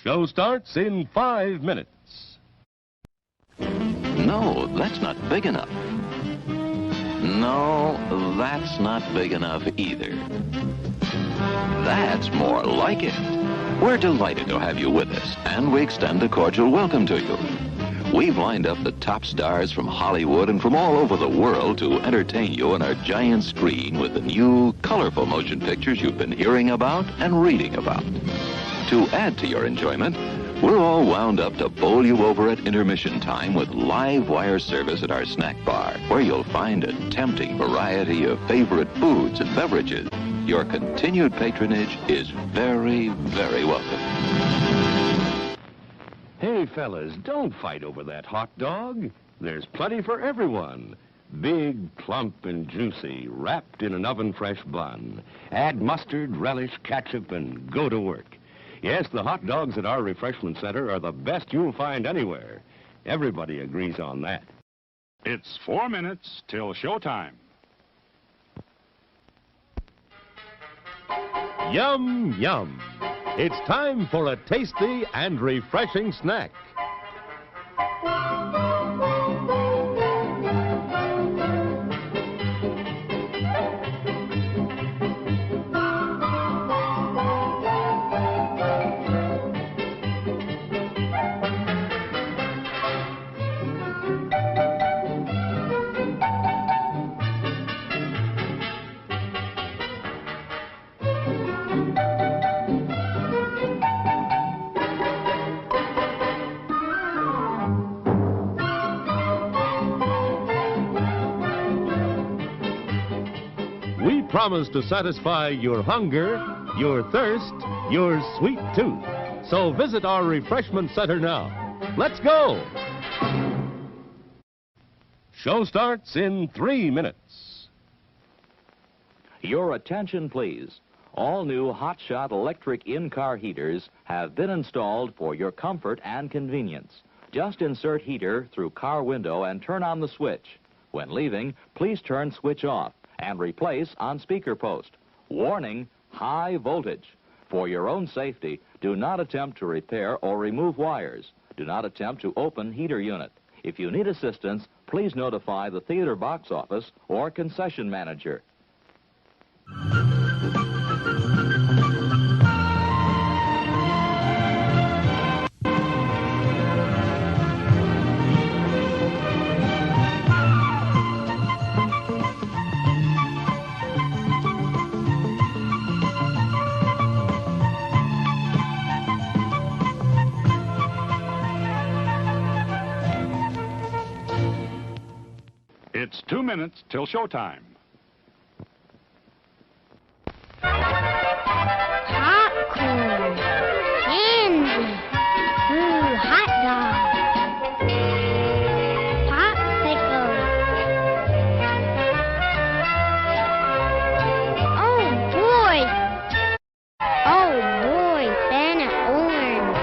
Show starts in 5 minutes. No, that's not big enough. No, that's not big enough either. That's more like it. We're delighted to have you with us, and we extend a cordial welcome to you. We've lined up the top stars from Hollywood and from all over the world to entertain you on our giant screen with the new, colorful motion pictures you've been hearing about and reading about. To add to your enjoyment, we're all wound up to bowl you over at intermission time with live wire service at our snack bar, where you'll find a tempting variety of favorite foods and beverages. Your continued patronage is very, very welcome. Hey, fellas, don't fight over that hot dog. There's plenty for everyone. Big, plump, and juicy, wrapped in an oven-fresh bun. Add mustard, relish, ketchup, and go to work. Yes, the hot dogs at our refreshment center are the best you'll find anywhere. Everybody agrees on that. It's 4 minutes till showtime. Yum, yum. It's time for a tasty and refreshing snack. We promise to satisfy your hunger, your thirst, your sweet tooth. So visit our refreshment center now. Let's go! Show starts in 3 minutes. Your attention, please. All new hotshot electric in-car heaters have been installed for your comfort and convenience. Just insert heater through car window and turn on the switch. When leaving, please turn switch off and replace on speaker post. Warning, high voltage. For your own safety, do not attempt to repair or remove wires. Do not attempt to open heater unit. If you need assistance, please notify the theater box office or concession manager. It's 2 minutes till showtime. Popcorn, candy, ooh, hot dog, popsicle. Oh boy, Santa orange.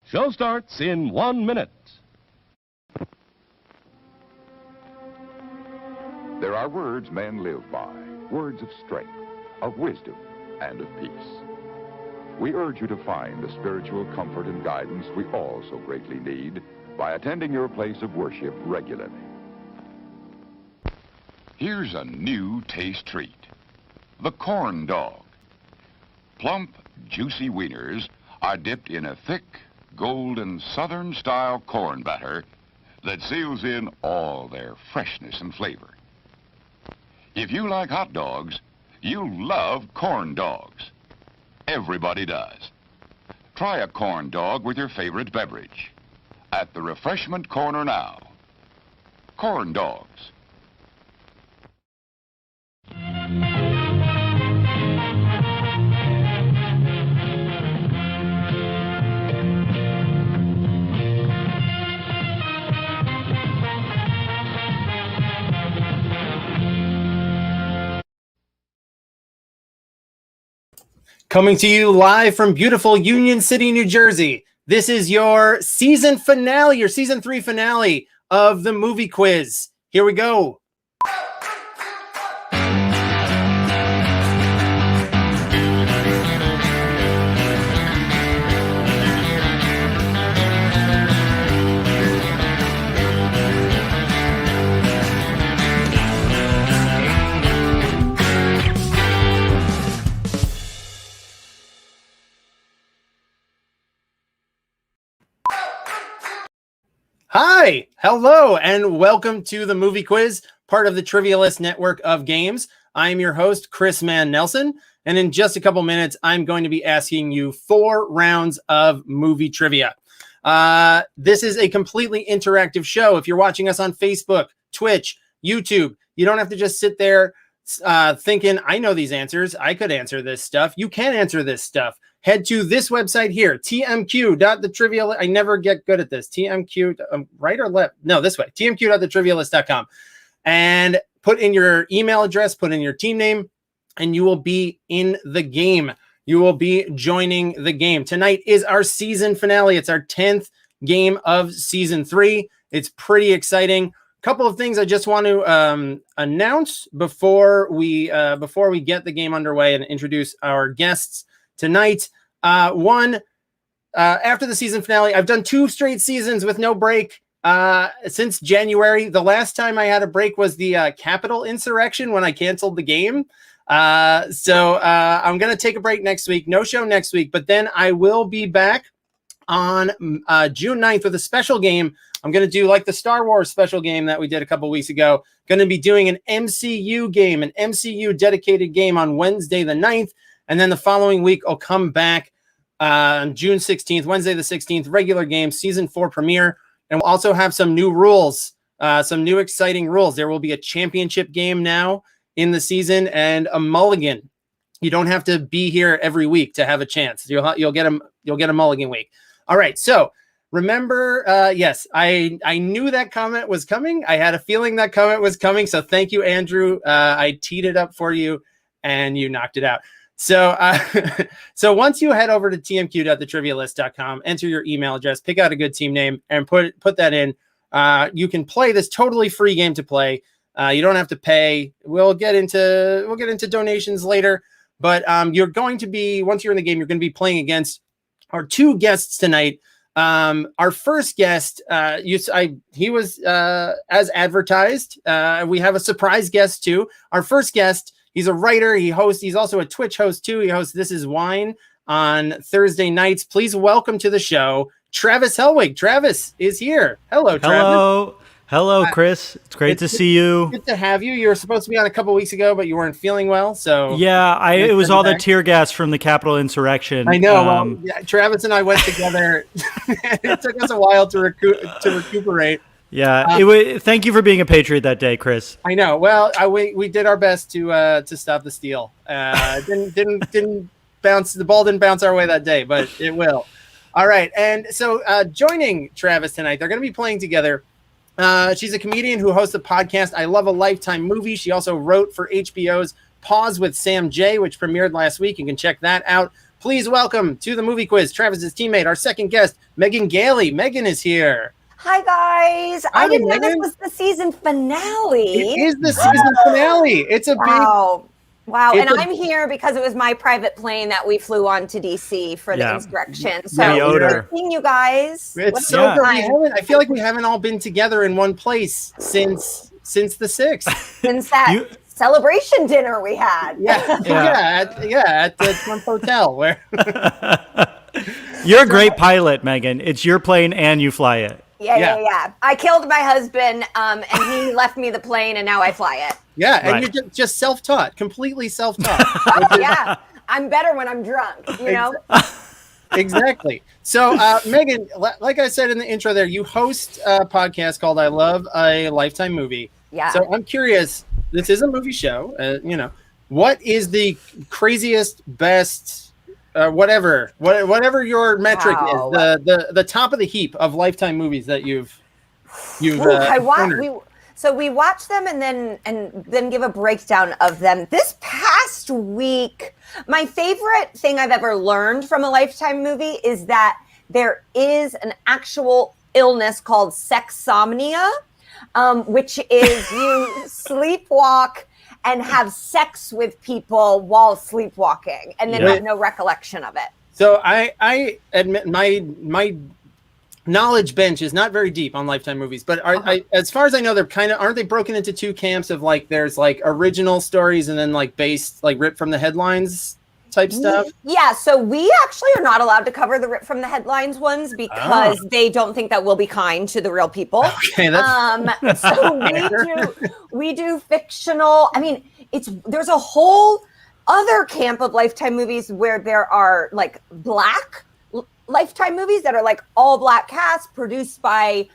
Show starts in 1 minute. There are words men live by, words of strength, of wisdom, and of peace. We urge you to find the spiritual comfort and guidance we all so greatly need by attending your place of worship regularly. Here's a new taste treat. The corn dog. Plump, juicy wieners are dipped in a thick, golden Southern-style corn batter that seals in all their freshness and flavor. If you like hot dogs, you'll love corn dogs. Everybody does. Try a corn dog with your favorite beverage. At the refreshment corner now. Corn dogs. Coming to you live from beautiful Union City, New Jersey. This is your season finale, your season 3 finale of the movie quiz. Here we go. Hi, hello, and welcome to the movie quiz, part of the Trivia List network of games. I am your host, Chris Mann-Nelson, and in just a couple minutes, I'm going to be asking you 4 rounds of movie trivia. This is a completely interactive show. If you're watching us on Facebook, Twitch, YouTube, you don't have to just sit there thinking, I know these answers. I could answer this stuff. You can answer this stuff. Head to this website here, tmq.thetrivia. I never get good at this. TMQ, right or left? No, this way. tmq.thetrivialist.com. And put in your email address, put in your team name, and you will be in the game. You will be joining the game. Tonight is our season finale. It's our 10th game of season 3. It's pretty exciting. A couple of things I just want to announce before we get the game underway and introduce our guests tonight. One, after the season finale, I've done 2 straight seasons with no break since January. The last time I had a break was the Capitol insurrection when I canceled the game. So I'm going to take a break next week. No show next week, but then I will be back on June 9th with a special game. I'm going to do like the Star Wars special game that we did a couple weeks ago. Going to be doing an MCU game, an MCU dedicated game on Wednesday the 9th. And then the following week, I'll come back on June 16th, Wednesday the 16th, regular game, season 4 premiere. And we'll also have some new rules, some new exciting rules. There will be a championship game now in the season and a mulligan. You don't have to be here every week to have a chance. You'll get a mulligan week. All right. So remember, yes, I knew that comment was coming. I had a feeling that comment was coming. So thank you, Andrew. I teed it up for you and you knocked it out. So so once you head over to tmq.thetrivialist.com, enter your email address, pick out a good team name, and put that in. You can play this totally free game to play. You don't have to pay. We'll get into donations later, but you're going to be, once you're in the game, you're going to be playing against our 2 guests tonight. Our first guest, he was as advertised. We have a surprise guest too. Our first guest. He's a writer. He's also a Twitch host too. He hosts This Is Wine on Thursday nights. Please welcome to the show, Travis Helwig. Travis is here. Hello, Travis. Hello, Chris. It's great to see you. Good to have you. You were supposed to be on a couple weeks ago, but you weren't feeling well. So yeah, it was all the tear gas from the Capitol insurrection. I know. Travis and I went together. It took us a while to recuperate. Yeah, thank you for being a patriot that day, Chris. I know. Well, we did our best to stop the steal. Didn't bounce. The ball didn't bounce our way that day, but it will. All right, and so joining Travis tonight, they're going to be playing together. She's a comedian who hosts a podcast, I Love a Lifetime Movie. She also wrote for HBO's Pause with Sam J, which premiered last week. You can check that out. Please welcome to the movie quiz Travis's teammate, our second guest, Megan Gailey. Megan is here. Hi, guys. I didn't know this was the season finale. It is the season finale. It's a Wow. And I'm here because it was my private plane that we flew on to D.C. for the insurrection. So good seeing you guys. It's so good. I feel like we haven't all been together in one place since the 6th. Since that celebration dinner we had. At the Trump Hotel. Where You're a great pilot, Megan. It's your plane and you fly it. Yeah. I killed my husband, and he left me the plane, and now I fly it. Yeah, and you're just self-taught, completely self-taught. Yeah, I'm better when I'm drunk, you know? Exactly. So, Megan, like I said in the intro there, you host a podcast called I Love a Lifetime Movie. Yeah. So I'm curious, this is a movie show, what is the craziest, best... whatever your metric is, the top of the heap of Lifetime movies that you've So we watch them and then give a breakdown of them. This past next week. My favorite thing I've ever learned from a Lifetime movie is that there is an actual illness called sexsomnia, which is you sleepwalk and have sex with people while sleepwalking and then have no recollection of it. So I admit my knowledge bench is not very deep on Lifetime movies, but as far as I know, aren't they broken into two camps of like there's like original stories and then like based like ripped from the headlines type stuff? Yeah, so we actually are not allowed to cover the rip from the headlines ones because they don't think that we'll be kind to the real people. Okay, that's so we do fictional. I mean, there's a whole other camp of Lifetime movies where there are like Black Lifetime movies that are like all Black cast produced by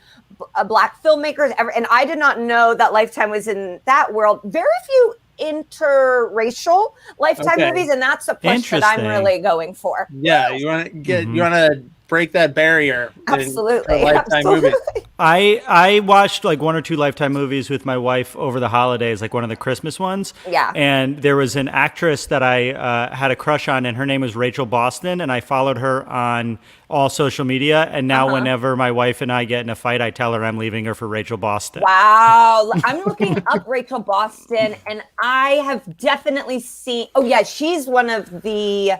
Black filmmakers. And I did not know that Lifetime was in that world. Very few interracial Lifetime movies, and that's a push that I'm really going for. Yeah, you want to you want to break that barrier. Absolutely. Lifetime movies. I watched like one or two Lifetime movies with my wife over the holidays, like one of the Christmas ones. Yeah. And there was an actress that I had a crush on, and her name was Rachel Boston, and I followed her on all social media. And now whenever my wife and I get in a fight, I tell her I'm leaving her for Rachel Boston. Wow. I'm looking up Rachel Boston, and I have definitely seen, she's one of the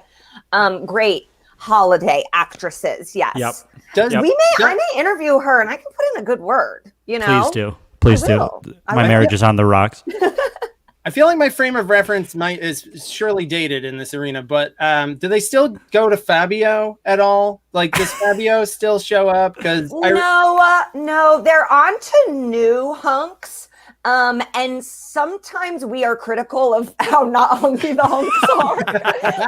great holiday actresses. Yes. Yep. I may interview her and I can put in a good word, you know? Please do. My marriage is on the rocks. I feel like my frame of reference is surely dated in this arena, but do they still go to Fabio at all? Like, does Fabio still show up? Because no, they're on to new hunks. And sometimes we are critical of how not hunky the hunks are.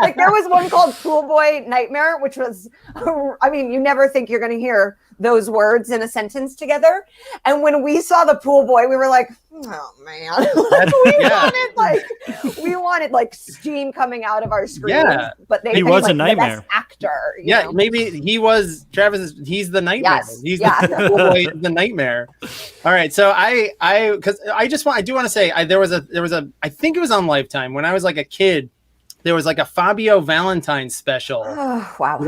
Like there was one called Pool Boy Nightmare, which was, I mean, you never think you're going to hear those words in a sentence together. And when we saw the pool boy, we were like, oh man, we wanted like steam coming out of our screens. Yeah, but he was a nightmare the best actor. You know? Maybe he was Travis. He's the nightmare. Yes. He's the pool boy, the nightmare. All right, so I do want to say there was a I think it was on Lifetime when I was like a kid. There was like a Fabio Valentine special. Oh, wow.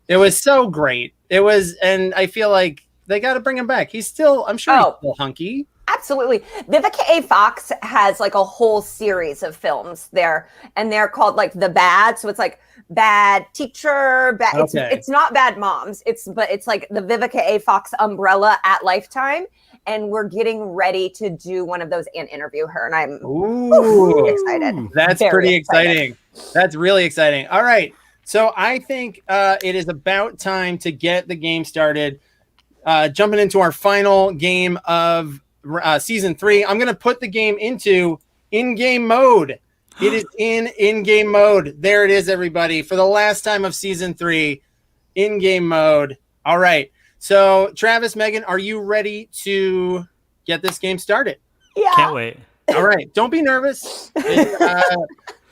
It was so great. It was, and I feel like they got to bring him back. He's still, I'm sure he's still hunky. Absolutely. Vivica A. Fox has like a whole series of films there, and they're called like The Bad. So it's like Bad Teacher, it's not Bad Moms. It's like the Vivica A. Fox umbrella at Lifetime. And we're getting ready to do one of those and interview her. And I'm excited. That's pretty exciting. That's really exciting. All right. So I think it is about time to get the game started. Jumping into our final game of season 3. I'm going to put the game into in-game mode. It is in-game mode. There it is, everybody. For the last time of season 3, in-game mode. All right. So, Travis, Megan, are you ready to get this game started? Yeah. Can't wait. All right. Don't be nervous.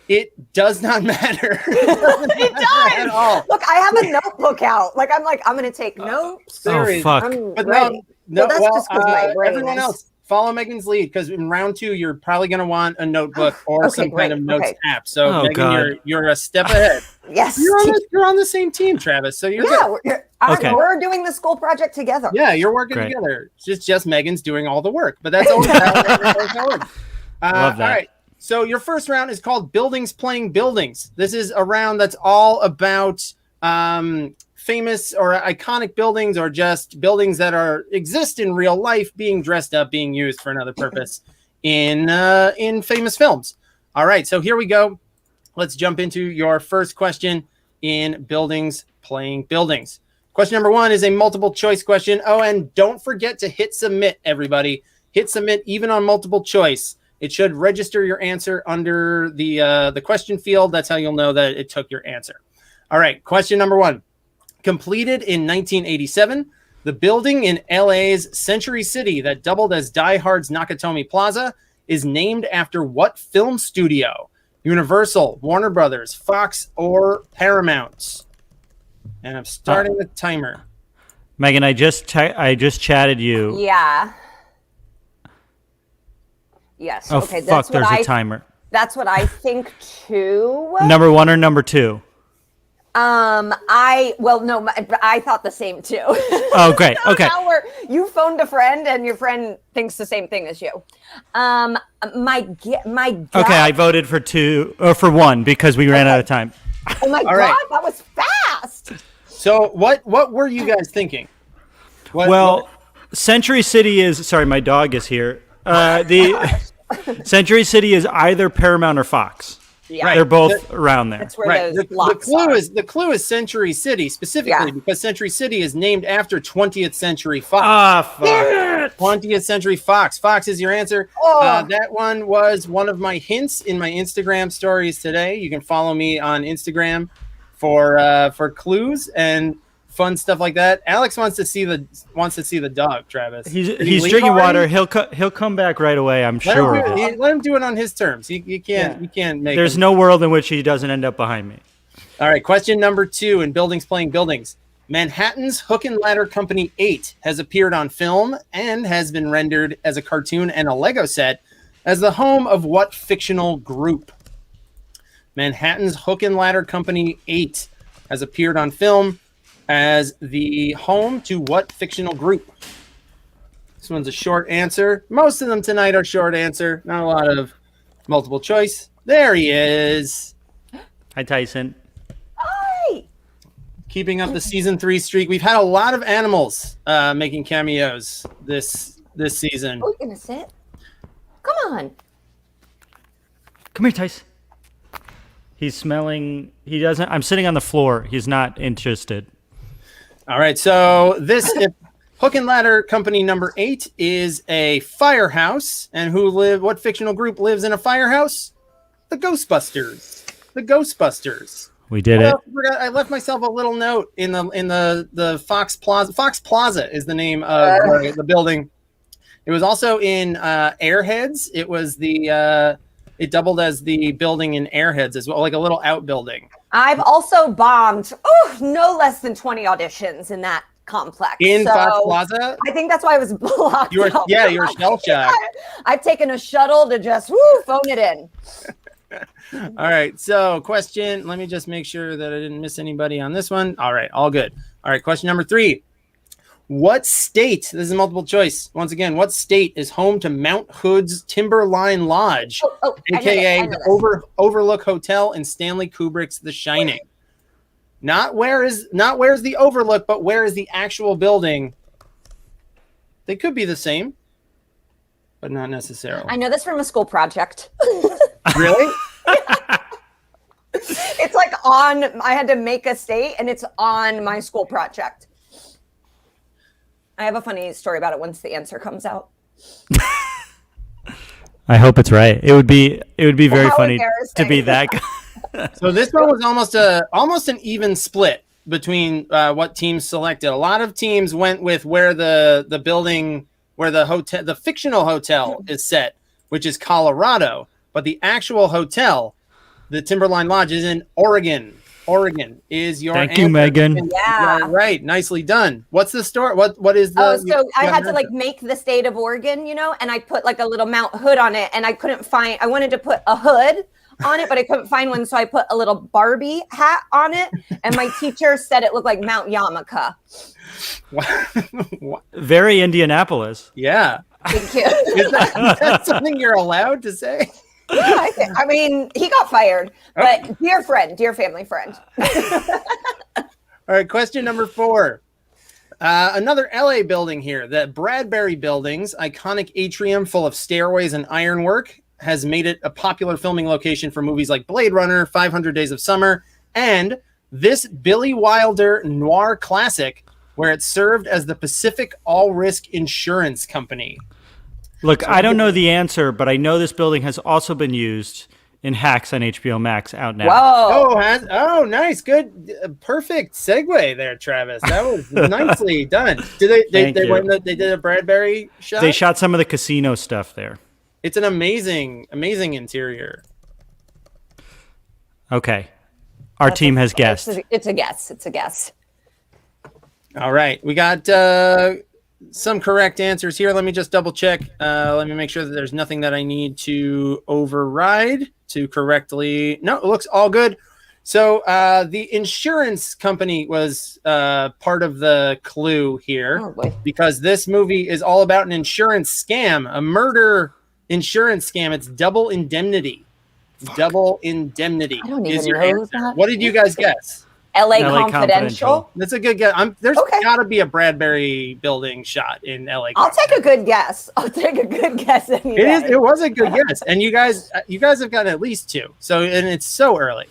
It does not matter. It does. At all. Look, I have a notebook out. Like, I'm going to take notes. Oh, fuck. But no, that's just because my brain everyone else, follow Megan's lead, because in round 2, you're probably going to want a notebook or some kind of notes app. So, Megan, you're a step ahead. Yes. You're on the same team, Travis. So you're good. We're doing the school project together. Yeah, you're working together. It's just Megan's doing all the work, but that's always how it works. Love that. All right. So your first round is called Buildings Playing Buildings. This is a round that's all about famous or iconic buildings, or just buildings that exist in real life being dressed up, being used for another purpose in famous films. All right, so here we go. Let's jump into your first question in Buildings Playing Buildings. Question number 1 is a multiple choice question. Oh, and don't forget to hit submit, everybody. Hit submit even on multiple choice. It should register your answer under the question field. That's how you'll know that it took your answer. All right, question number 1. Completed in 1987, the building in LA's Century City that doubled as Die Hard's Nakatomi Plaza is named after what film studio? Universal, Warner Brothers, Fox, or Paramount? And I'm starting the timer. Megan, I just chatted you. Yeah. Yes. Oh, okay. Fuck, there's a timer. That's what I think too. Number 1 or number 2? I thought the same too. Oh, great. So Okay. now you phoned a friend and your friend thinks the same thing as you. My gut. Okay, I voted for 2 or for 1 because we ran out of time. Oh my God, right. that was fast. So what were you guys thinking? Century City is, sorry, my dog is here. The Century City is either Paramount or Fox. Yeah. They're both around there. That's where those blocks the clue is Century City specifically because Century City is named after 20th Century Fox. Ah, fuck. 20th Century Fox. Fox is your answer. That one was one of my hints in my Instagram stories today. You can follow me on Instagram for clues and fun stuff like that. Alex wants to see the dog, Travis. He's drinking water. He'll come back right away, I'm sure. Let him do it on his terms. You can't make There's him. no world in which he doesn't end up behind me. All right, question number 2 in Buildings Playing Buildings. Manhattan's Hook and Ladder Company 8 has appeared on film and has been rendered as a cartoon and a Lego set as the home of what fictional group? Manhattan's Hook and Ladder Company 8 has appeared on film as the home to what fictional group? This one's a short answer. Most of them tonight are short answer. Not a lot of multiple choice. There he is. Hi, Tyson. Hi. Keeping up the season 3 streak. We've had a lot of animals making cameos this season. Oh, you're gonna sit? Come on. Come here, Tyson. He's smelling. He doesn't. I'm sitting on the floor. He's not interested. All right, so this Hook and Ladder Company number 8 is a firehouse, and what fictional group lives in a firehouse? The Ghostbusters. The Ghostbusters. We did it. I left myself a little note in the Fox Plaza. Fox Plaza is the name of the building. It was also in Airheads. It was it doubled as the building in Airheads as well, like a little outbuilding. I've also bombed no less than 20 auditions in that complex. In Fox Plaza? I think that's why I was blocked. You were shell shocked. I've taken a shuttle to just phone it in. All right, so question, let me just make sure that I didn't miss anybody on this one. All right, all good. All right, question number 3. What state, this is multiple choice, once again, what state is home to Mount Hood's Timberline Lodge, aka the Overlook Hotel in Stanley Kubrick's The Shining? Not where's the Overlook, but where is the actual building? They could be the same, but not necessarily. I know this from a school project. Really? It's like I had to make a state, and it's on my school project. I have a funny story about it once the answer comes out. I hope it's right. It would be very funny to be that guy. So this one was almost an even split between what teams selected. A lot of teams went with where the building, where the fictional hotel is set, which is Colorado, but the actual hotel, the Timberline Lodge, is in Oregon. Oregon is your Thank answer. you, Megan. Yeah. Right. Nicely done. What's the story? What is the? So I had to make the state of Oregon, and I put like a little Mount Hood on it, and I couldn't find. I wanted to put a hood on it, but I couldn't find one, so I put a little Barbie hat on it, and my teacher said it looked like Mount Yamaka. Very Indianapolis. Yeah. Thank you. Is that something you're allowed to say? Yeah, I mean, he got fired, but dear family friend. All right, question number 4. Another LA building here. The Bradbury Building's iconic atrium full of stairways and ironwork has made it a popular filming location for movies like Blade Runner, 500 Days of Summer, and this Billy Wilder noir classic where it served as the Pacific All Risk Insurance Company. Look, I don't know the answer, but I know this building has also been used in Hacks on HBO Max out now. Whoa! Nice, good, perfect segue there, Travis. That was nicely done. Did they did a Bradbury shot? They shot some of the casino stuff there. It's an amazing interior. Okay, our team has guessed. It's a guess. It's a guess. All right, we got some correct answers here. Let me just double check. Let me make sure that there's nothing that I need to override to correctly. No, it looks all good. So the insurance company was part of the clue here, because this movie is all about an insurance scam, a murder insurance scam. It's Double Indemnity. Double Indemnity I don't is even your know answer. that. What did you guys guess? LA LA Confidential. That's a good guess. There's got to be a Bradbury building shot in LA. I'll take a good guess. Any It day. is. It was a good guess, and you guys have gotten at least 2. So, and it's so early.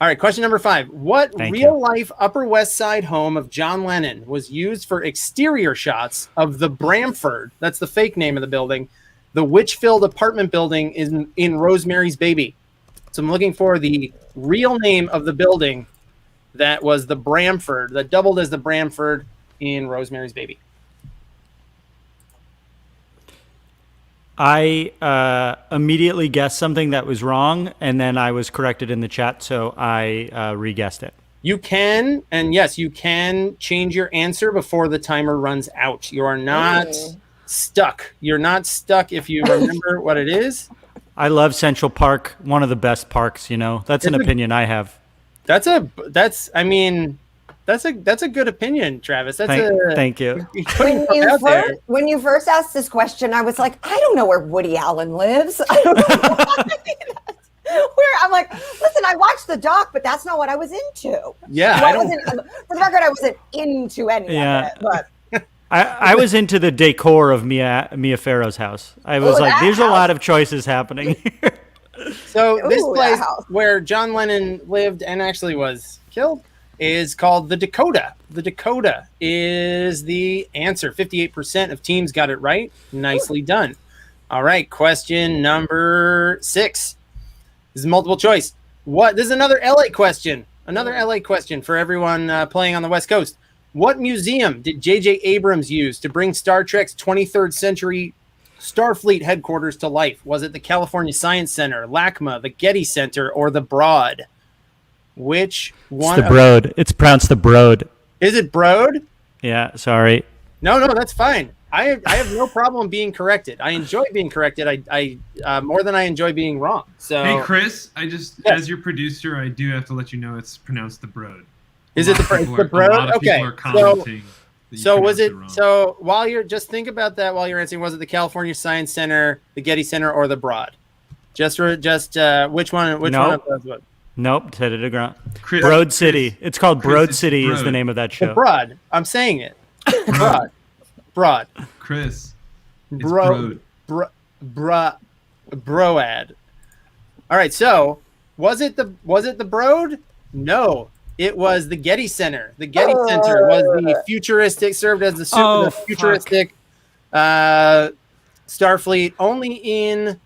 All right, question number 5. What real-life Upper West Side home of John Lennon was used for exterior shots of the Bramford? That's the fake name of the building. The witch-filled apartment building in Rosemary's Baby. So I'm looking for the real name of the building that was the Bramford, that doubled as the Bramford in Rosemary's Baby. I immediately guessed something that was wrong, and then I was corrected in the chat, so I re-guessed it. You can, and yes, you can change your answer before the timer runs out. You are not stuck. You're not stuck if you remember what it is. I love Central Park, one of the best parks, you know. That's an opinion I have. That's a good opinion, Travis. Thank you. When you first asked this question, I was like, I don't know where Woody Allen lives. I don't know where I'm like, listen, I watched the doc, but that's not what I was into. Yeah, for the record, I wasn't into any of it. But I was into the decor of Mia Farrow's house. I was like, there's a lot of choices happening here. So this place where John Lennon lived and actually was killed is called the Dakota. The Dakota is the answer. 58% of teams got it right. Nicely done. All right, question number 6. This is multiple choice. This is another LA question. Another LA question for everyone playing on the West Coast. What museum did J.J. Abrams use to bring Star Trek's 23rd century Starfleet headquarters to life? Was it the California Science Center, LACMA, the Getty Center, or the Broad? Which one? It's the Broad. It's pronounced the Broad. Is it Broad? Yeah, sorry. No, that's fine. I have no problem being corrected. I enjoy being corrected. I more than I enjoy being wrong. So hey, Chris, as your producer, I do have to let you know it's pronounced the Broad. Is it the Broad? A lot of people are commenting. So was it? So while you're just think about that while you're answering, was it the California Science Center, the Getty Center, or the Broad? Just which one? Which one of those? What? Nope, Teddy DeGrant. Broad City. It's called Broad City. Is the name of that show. The Broad. I'm saying it. Broad. Chris. Broad. Broad. All right. So was it the Broad? No. It was the Getty Center. The Getty Center was the futuristic, served as the futuristic Starfleet, only in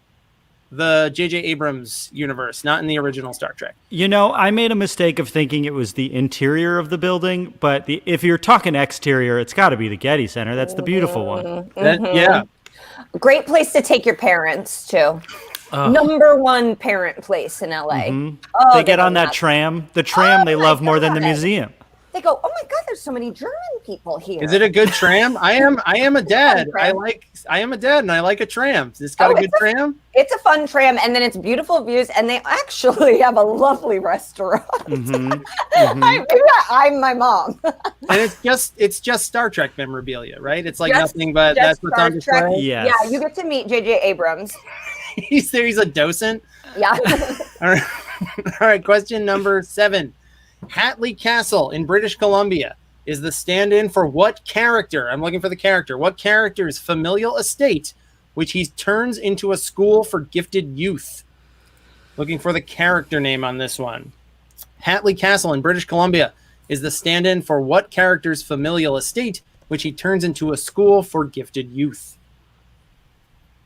the J.J. Abrams universe, not in the original Star Trek. You know, I made a mistake of thinking it was the interior of the building, but if you're talking exterior, it's got to be the Getty Center. That's the beautiful one. Yeah. Great place to take your parents to. Number 1 parent place in LA. Mm-hmm. They get on that tram. The tram they love more than the museum. They go, oh my God, there's so many German people here. Is it a good tram? I am a dad. I am a dad and I like a tram. It's got a good tram. It's a fun tram, and then it's beautiful views, and they actually have a lovely restaurant. I'm my mom. And it's just Star Trek memorabilia, right? It's like nothing but that's what's on display. Yes. Yeah, you get to meet J.J. Abrams. He's there. He's a docent. Yeah. All right. Question number 7. Hatley Castle in British Columbia is the stand-in for what character? I'm looking for the character. What character's familial estate, which he turns into a school for gifted youth? Looking for the character name on this one. Hatley Castle in British Columbia is the stand-in for what character's familial estate, which he turns into a school for gifted youth?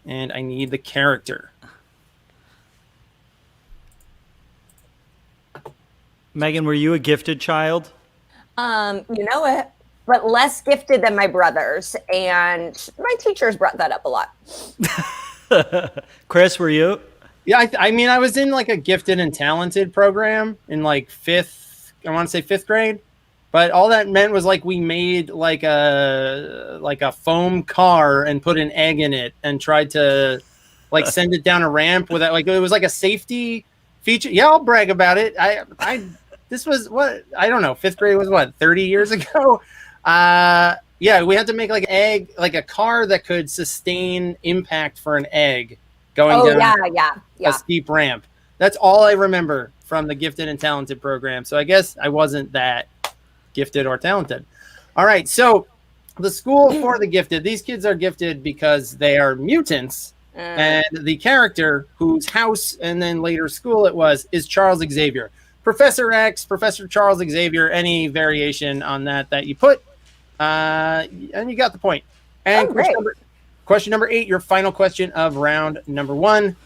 And I need the character. Megan, were you a gifted child? You know it, but less gifted than my brothers, and my teachers brought that up a lot. Chris, were you? Yeah, I mean, I was in like a gifted and talented program in like 5th grade. But all that meant was like we made like a foam car and put an egg in it and tried to like send it down a ramp with that. Like it was like a safety feature. Yeah, I'll brag about it. This was what, I don't know. 5th grade was what, 30 years ago. Yeah, we had to make like an egg, like a car that could sustain impact for an egg going down a steep ramp. That's all I remember from the gifted and talented program. So I guess I wasn't that gifted or talented. All right, so the school for the gifted, these kids are gifted because they are mutants. And the character whose house and then later school it was is Charles Xavier. Professor X, Professor Charles Xavier, any variation on that you put, and you got the point. And question number 8, your final question of round number 1.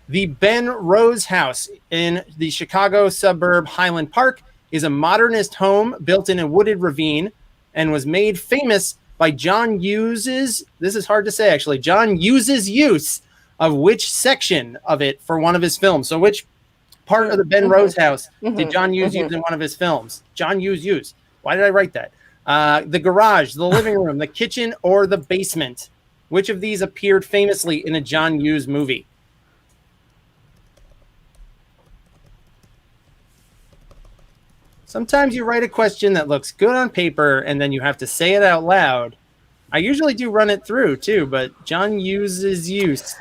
The Ben Rose House in the Chicago suburb Highland Park is a modernist home built in a wooded ravine and was made famous by John Hughes's, this is hard to say actually, John Hughes's use of which section of it for one of his films. So which part of the Ben Rose House did John Hughes use in one of his films? John Hughes use. Why did I write that? The garage, the living room, the kitchen, or the basement. Which of these appeared famously in a John Hughes movie? Sometimes you write a question that looks good on paper and then you have to say it out loud. I usually do run it through too, but John Hughes's use.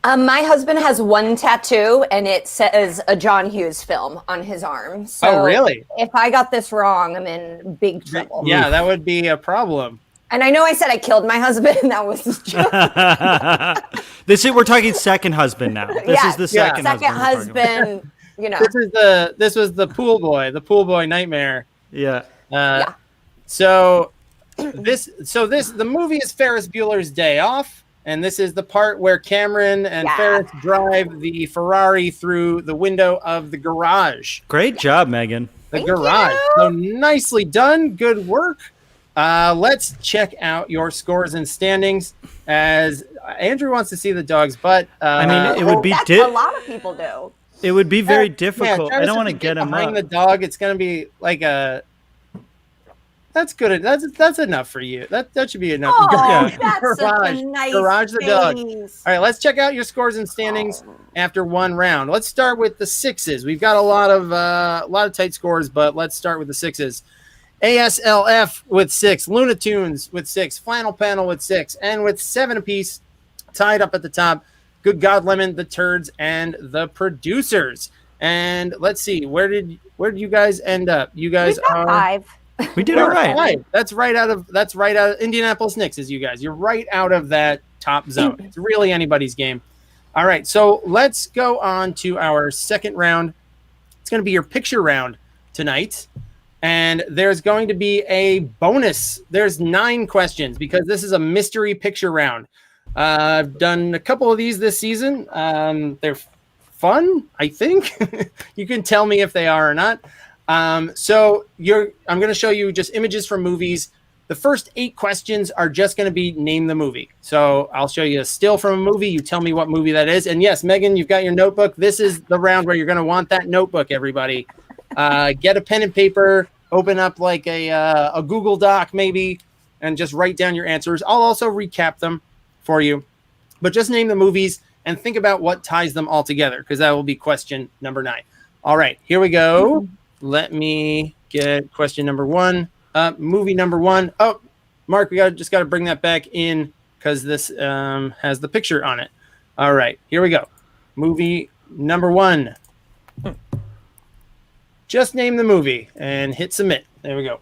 My husband has one tattoo and it says a John Hughes film on his arm. So oh, really? If I got this wrong, I'm in big trouble. Yeah, that would be a problem. And I know I said I killed my husband. That was a joke. We're talking second husband now. This is the second husband. You know, this was the pool boy nightmare. Yeah. So the movie is Ferris Bueller's Day Off, and this is the part where Cameron and Ferris drive the Ferrari through the window of the garage. Great job, Megan. Thank garage. You. So nicely done. Good work. Let's check out your scores and standings, as Andrew wants to see the dog's butt. I mean, it would be a lot of people do. It would be very difficult. I don't want to get him behind up. the dog. It's going to be like a. That's good. That's enough for you. That should be enough. Oh, that's such a nice garage the dog. face. All right, let's check out your scores and standings after one round. Let's start with the 6s. We've got a lot of tight scores, but let's start with the 6s. ASLF with 6, Lunatunes with 6, Flannel Panel with 6, and with 7 apiece, tied up at the top, Good God Lemon, the Turds, and the Producers. And let's see, where did you guys end up? You guys are 5. We did all right. 5. That's right out of Indianapolis Knicks is you guys. You're right out of that top zone. It's really anybody's game. All right, so let's go on to our second round. It's going to be your picture round tonight. And there's going to be a bonus. There's 9 questions because this is a mystery picture round. I've done a couple of these this season. They're fun, I think. You can tell me if they are or not. I'm going to show you just images from movies. The first 8 questions are just going to be name the movie. So I'll show you a still from a movie. You tell me what movie that is. And yes, Megan, you've got your notebook. This is the round where you're going to want that notebook, everybody. Get a pen and paper, open up like a Google Doc maybe, and just write down your answers. I'll also recap them for you, but just name the movies and think about what ties them all together, because that will be question number 9. All right, here we go. Let me get question number 1. Movie number 1. Oh, Mark, we just got to bring that back in because this has the picture on it. All right, here we go. Movie number 1. Just name the movie and hit submit. There we go.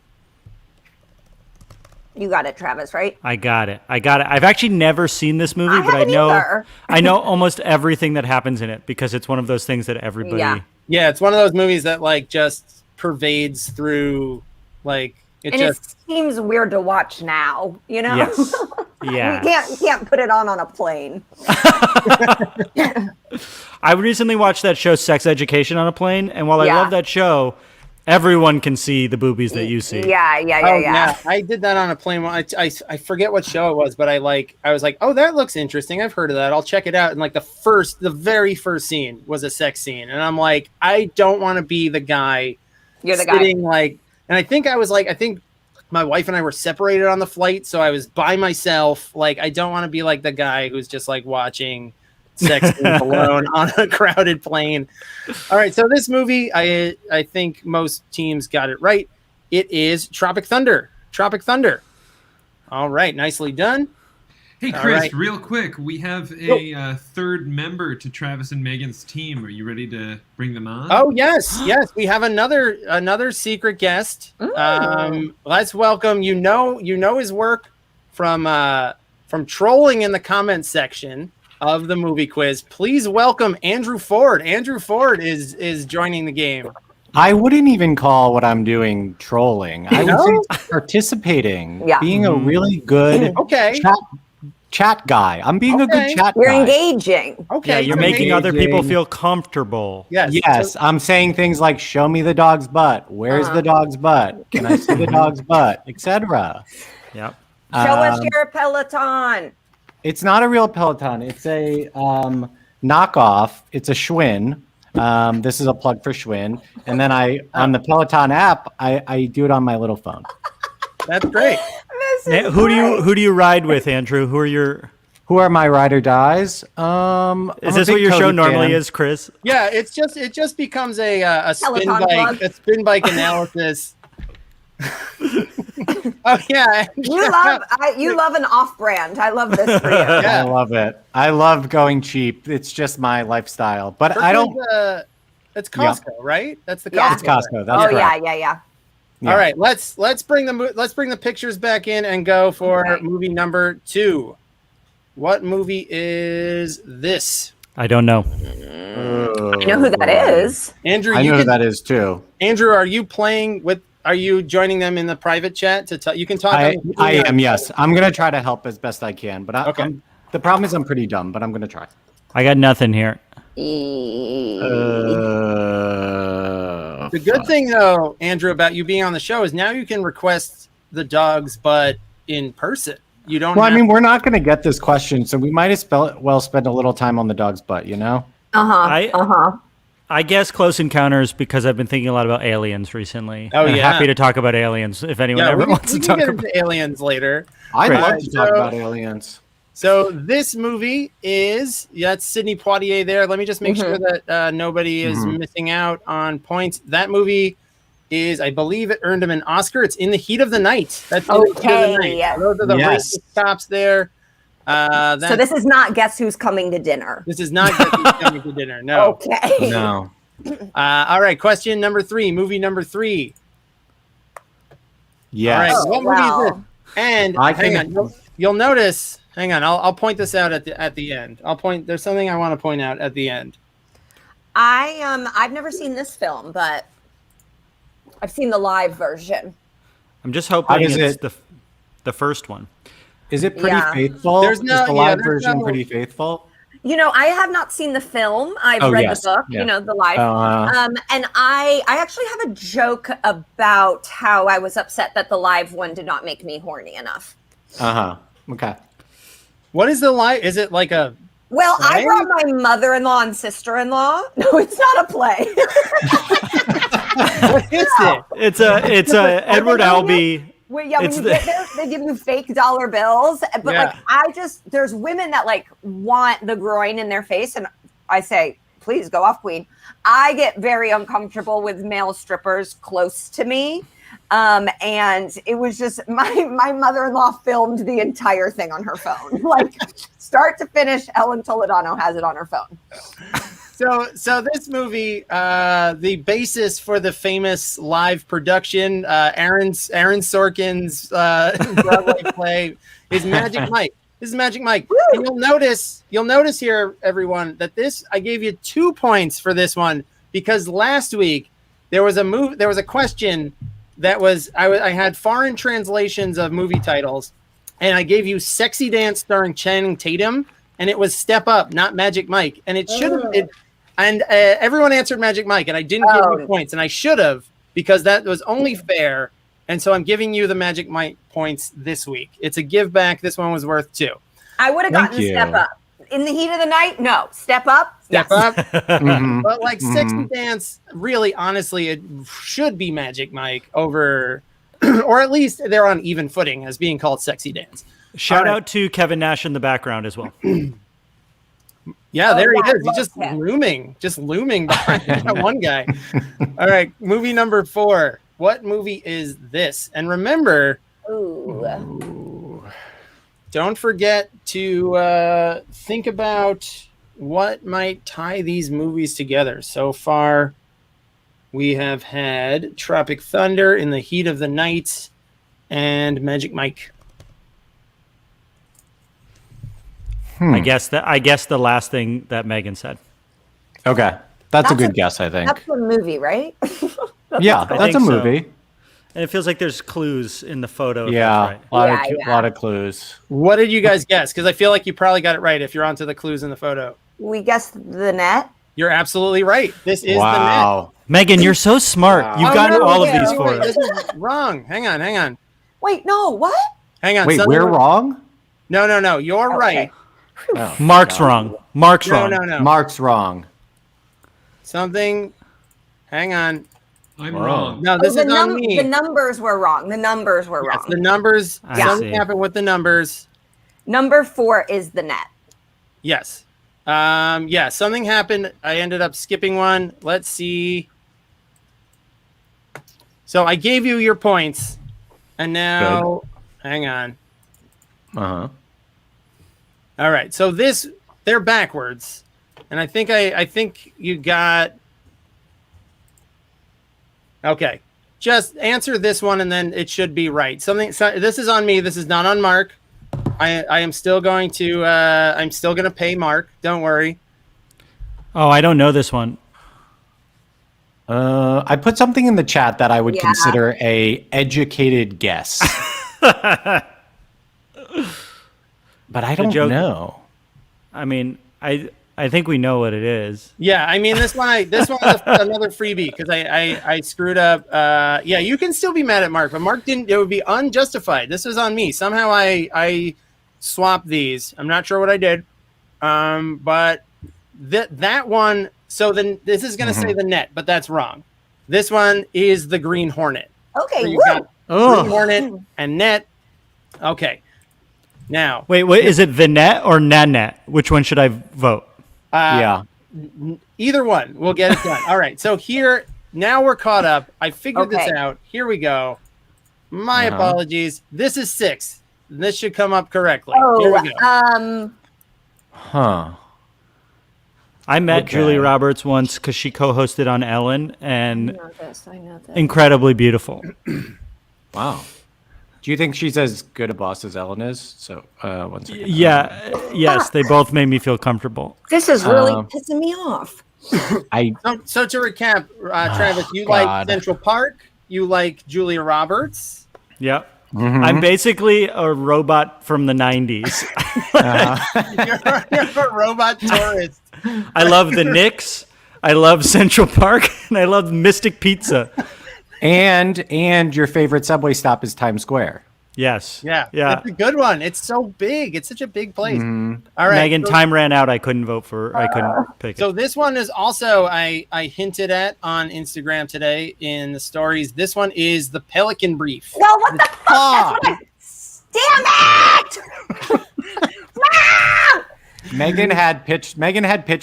You got it, Travis, right? I got it. I've actually never seen this movie, but I know almost everything that happens in it because it's one of those things that everybody. Yeah, it's one of those movies that like just pervades through like it. It seems weird to watch now, you know? Yes. Yeah. You can't put it on a plane. I recently watched that show Sex Education on a plane, and while I love that show, everyone can see the boobies that you see. Yeah. I did that on a plane. I forget what show it was, but I was like, oh, that looks interesting. I've heard of that. I'll check it out. And like the very first scene was a sex scene, and I'm like, I don't want to be the guy. You're the sitting guy. Like, and I think my wife and I were separated on the flight, so I was by myself. Like, I don't want to be like the guy who's just like watching sex scenes alone on a crowded plane. All right, so this movie, I think most teams got it right. It is Tropic Thunder. Tropic Thunder. All right, nicely done. Hey, All Chris, right. real quick, we have a third member to Travis and Megan's team. Are you ready to bring them on? Oh yes, we have another secret guest. Let's welcome. You know his work from trolling in the comments section of the movie quiz. Please welcome Andrew Ford. Andrew Ford is joining the game. I wouldn't even call what I'm doing trolling. I would say participating, being a really good chat guy. I'm being a good chat You're guy. engaging. Okay. Yeah, you're making other people feel comfortable. Yes. I'm saying things like, show me the dog's butt. Where's the dog's butt? Can I see the dog's butt? Etc. Yep. Show us your Peloton. It's not a real Peloton. It's a knockoff. It's a Schwinn. This is a plug for Schwinn. And then on the Peloton app, I do it on my little phone. That's great. Who do you ride with, Andrew? Who are my ride or dies? Is this what your show normally is, Chris? Yeah, it just becomes a spin Peloton bike, plug. a spin bike analysis. Oh yeah, You love an off-brand. I love this for you. I love it. I love going cheap. It's just my lifestyle. But I don't. It's Costco, right? That's the Costco. Yeah. It's Costco. That's correct. Yeah. All right, let's bring the pictures back in and go for movie number 2. What movie is this? I don't know. I know who that is. Andrew, I know who that is too. Andrew, are you joining them in the private chat to talk? You can talk. I am. Yes, I'm gonna try to help as best I can. But the problem is I'm pretty dumb. But I'm gonna try. I got nothing here. The good thing, though, Andrew, about you being on the show is now you can request the dog's butt in person. You don't. Well, I mean, we're not going to get this question, so we might as well spend a little time on the dog's butt. You know. I guess Close Encounters because I've been thinking a lot about aliens recently. Oh, I'm yeah. happy to talk about aliens if anyone ever wants to talk about aliens later. I'd love to talk about aliens. So this movie is that's Sidney Poitier there. Let me just make sure that nobody is missing out on points. That movie is, I believe, it earned him an Oscar. It's In the Heat of the Night. That's In the Heat of the Night. Yeah. Those are the racist cops there. So this is not Guess Who's Coming to Dinner. This is not Guess Who's Coming to Dinner. No. Okay. No. All right. Question number 3. Movie number 3. Yes. All right. What movie is this? And hang on. You'll notice. Hang on. I'll point this out at the end. There's something I want to point out at the end. I've never seen this film, but I've seen the live version. I'm just hoping it's the first one. Is it pretty faithful? Is the live version pretty faithful? You know, I have not seen the film. I've read the book, you know, the live. And I actually have a joke about how I was upset that the live one did not make me horny enough. Okay. What is the live? Is it like a Well, play? I brought my mother-in-law and sister-in-law. No, it's not a play. What is it? It's a Edward Albee. When you get there, they give you fake dollar bills. But there's women that like want the groin in their face, and I say, please go off, queen. I get very uncomfortable with male strippers close to me. And it was just my mother-in-law filmed the entire thing on her phone, like start to finish. Ellen Toledano has it on her phone. So this movie, the basis for the famous live production, Aaron Sorkin's Broadway play is Magic Mike. This is Magic Mike. And you'll notice here, everyone, that I gave you 2 points for this one because last week there was a question that was I had foreign translations of movie titles, and I gave you Sexy Dance starring Channing Tatum, and it was Step Up, not Magic Mike, and it should have. Everyone answered Magic Mike, and I didn't give you points, and I should have because that was only fair. And so I'm giving you the Magic Mike points this week. It's a give back. This one was worth 2. I would have gotten Step Up. In the Heat of the Night, no. Step Up. Step Up. But like Sexy Dance, really, honestly, it should be Magic Mike over, or at least they're on even footing as being called Sexy Dance. Shout out to Kevin Nash in the background as well. Yeah, there he yeah, is. He's just looming behind that one guy. All right, movie number 4. What movie is this? And remember, don't forget to think about what might tie these movies together. So far, we have had Tropic Thunder, In the Heat of the Night, and Magic Mike. I guess the last thing that Megan said. Okay. That's a good guess, I think. That's a movie, right? Yeah, that's a movie. So. And it feels like there's clues in the photo. Yeah, Right. a lot of clues. What did you guys guess? Because I feel like you probably got it right if you're onto the clues in the photo. We guessed The Net. You're absolutely right. This is the net. Megan, you're so smart. You've gotten all of these for us. This is wrong. Hang on. Wait, no, what? Hang on. Wait, we're wrong? No. You're right. Oh, Mark's wrong. Mark's wrong. No. Mark's wrong. Something. Hang on. I'm wrong. No, this is on me. The numbers were wrong. The numbers were wrong. The numbers. Something see. happened with the numbers. Number 4 is The Net. Yes. Yeah, something happened. I ended up skipping one. Let's see. So I gave you your points. And now, hang on. Uh-huh. All right. So they're backwards. And I think you got. Okay. Just answer this one and then it should be right. This is on me. This is not on Mark. I am still going to I'm still going to pay Mark. Don't worry. Oh, I don't know this one. I put something in the chat that I would consider a educated guess. But I don't know. I mean, I think we know what it is. Yeah, I mean this one is another freebie because I screwed up. Yeah, you can still be mad at Mark, but Mark didn't. It would be unjustified. This was on me. Somehow I swapped these. I'm not sure what I did. But that one. So then this is going to say The Net, but that's wrong. This one is the Green Hornet. Okay, so you got Green Hornet and Net. Okay. Now, wait, is it The Net or Nanette? Which one should I vote? Either one. We'll get it done. All right. So now we're caught up. I figured this out. Here we go. My apologies. This is 6. This should come up correctly. Here we go. I met Julia Roberts once because she co-hosted on Ellen, and I know this. incredibly beautiful. Wow. Do you think she's as good a boss as Ellen is? So, one second. Yes, they both made me feel comfortable. This is really pissing me off. So to recap, Travis, you like Central Park, you like Julia Roberts. Yep. I'm basically a robot from the 90s. You're a robot tourist. I love the Knicks. I love Central Park, and I love Mystic Pizza. And your favorite subway stop is Times Square. Yes. Yeah. It's a good one. It's so big. It's such a big place. Mm-hmm. All right. Megan, time ran out. I couldn't vote for. I couldn't pick it. So this one is also I hinted at on Instagram today in the stories. This one is the Pelican Brief. No, what the fuck? Damn it! Megan had pitched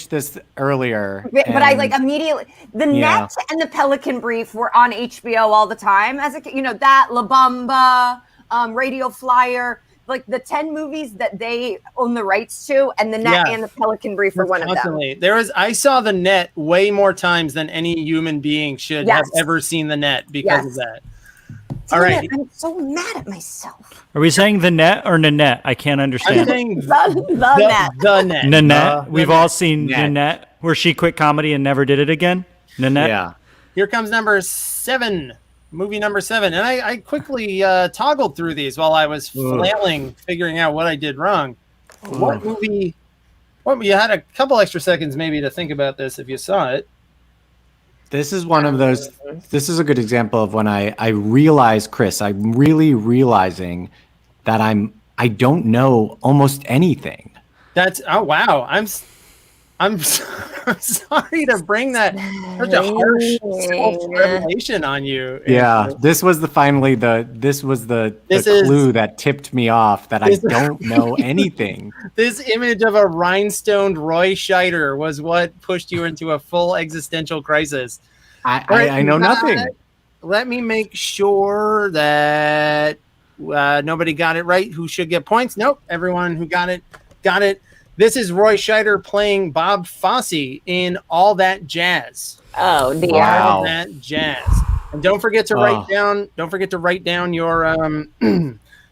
this earlier. But I immediately the Net and the Pelican Brief were on HBO all the time as a that La Bamba, Radio Flyer, like the 10 movies that they own the rights to, and the Net and the Pelican Brief were one of them. I saw the Net way more times than any human being should have ever seen the Net because of that. All right. I'm so mad at myself. Are we saying The Net or Nanette? I can't understand. I'm saying the Net. The Net. Nanette. We've all seen Nanette, where she quit comedy and never did it again. Nanette. Yeah. Here comes number 7. Movie number 7. And I quickly toggled through these while I was flailing, figuring out what I did wrong. What movie? You had a couple extra seconds maybe to think about this if you saw it. This is one of those. This is a good example of when I realize, Chris, I'm really realizing that I don't know almost anything. That's wow. I'm I'm sorry to bring that such a harsh self-revelation on you. Yeah, Andrew. this was the clue that tipped me off that I don't know anything. This image of a rhinestoned Roy Scheider was what pushed you into a full existential crisis. I know nothing. Let me make sure that nobody got it right who should get points. Nope, everyone who got it. This is Roy Scheider playing Bob Fosse in All That Jazz. Oh, dear. Wow. All That Jazz. And don't forget to write down your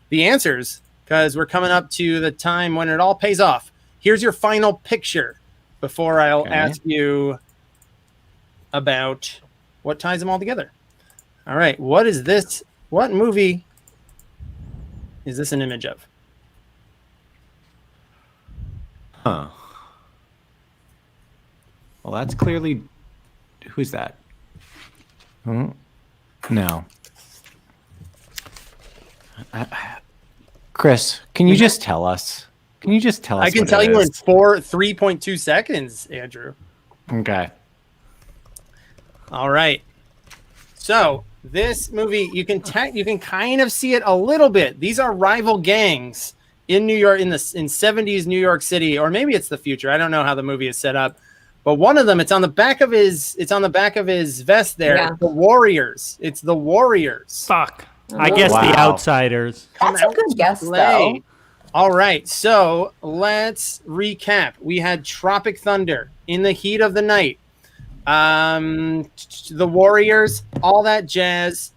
the answers, because we're coming up to the time when it all pays off. Here's your final picture before I'll ask you about what ties them all together. All right, what is this? What movie is this an image of? Huh. Well, that's clearly... Who's that? No. Chris, can you just tell us? I can tell you in 3.2 seconds, Andrew. Okay. All right. So this movie, you can kind of see it a little bit. These are rival gangs in New York, in 70s New York City, or maybe it's the future. I don't know how the movie is set up, but one of them, it's on the back of his vest there. Yeah. The Warriors. It's the Warriors. Fuck. I guess the Outsiders. That's a good guess, though. All right, so let's recap. We had Tropic Thunder, In the Heat of the Night, The Warriors, All That Jazz.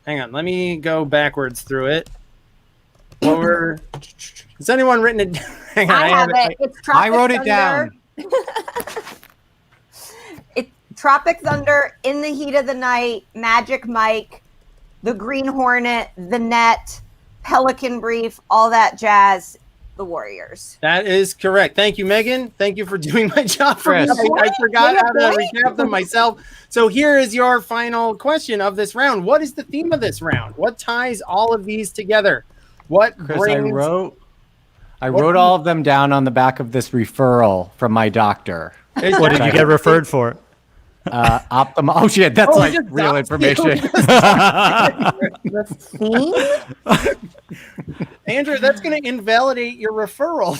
Hang on, let me go backwards through it. Has anyone written it down? Hang on, I have it. It's Tropic I wrote it Thunder. down. It's Tropic Thunder, In the Heat of the Night, Magic Mike, The Green Hornet, The Net, Pelican Brief, All That Jazz, The Warriors. That is correct. Thank you, Megan. Thank you for doing my job for me. Chris. I forgot how to recap them myself. So here is your final question of this round. What is the theme of this round? What ties all of these together? What Chris, brings... I wrote all of them down on the back of this referral from my doctor. What did you get referred for? Oh shit, that's like real information. Andrew, that's going to invalidate your referral.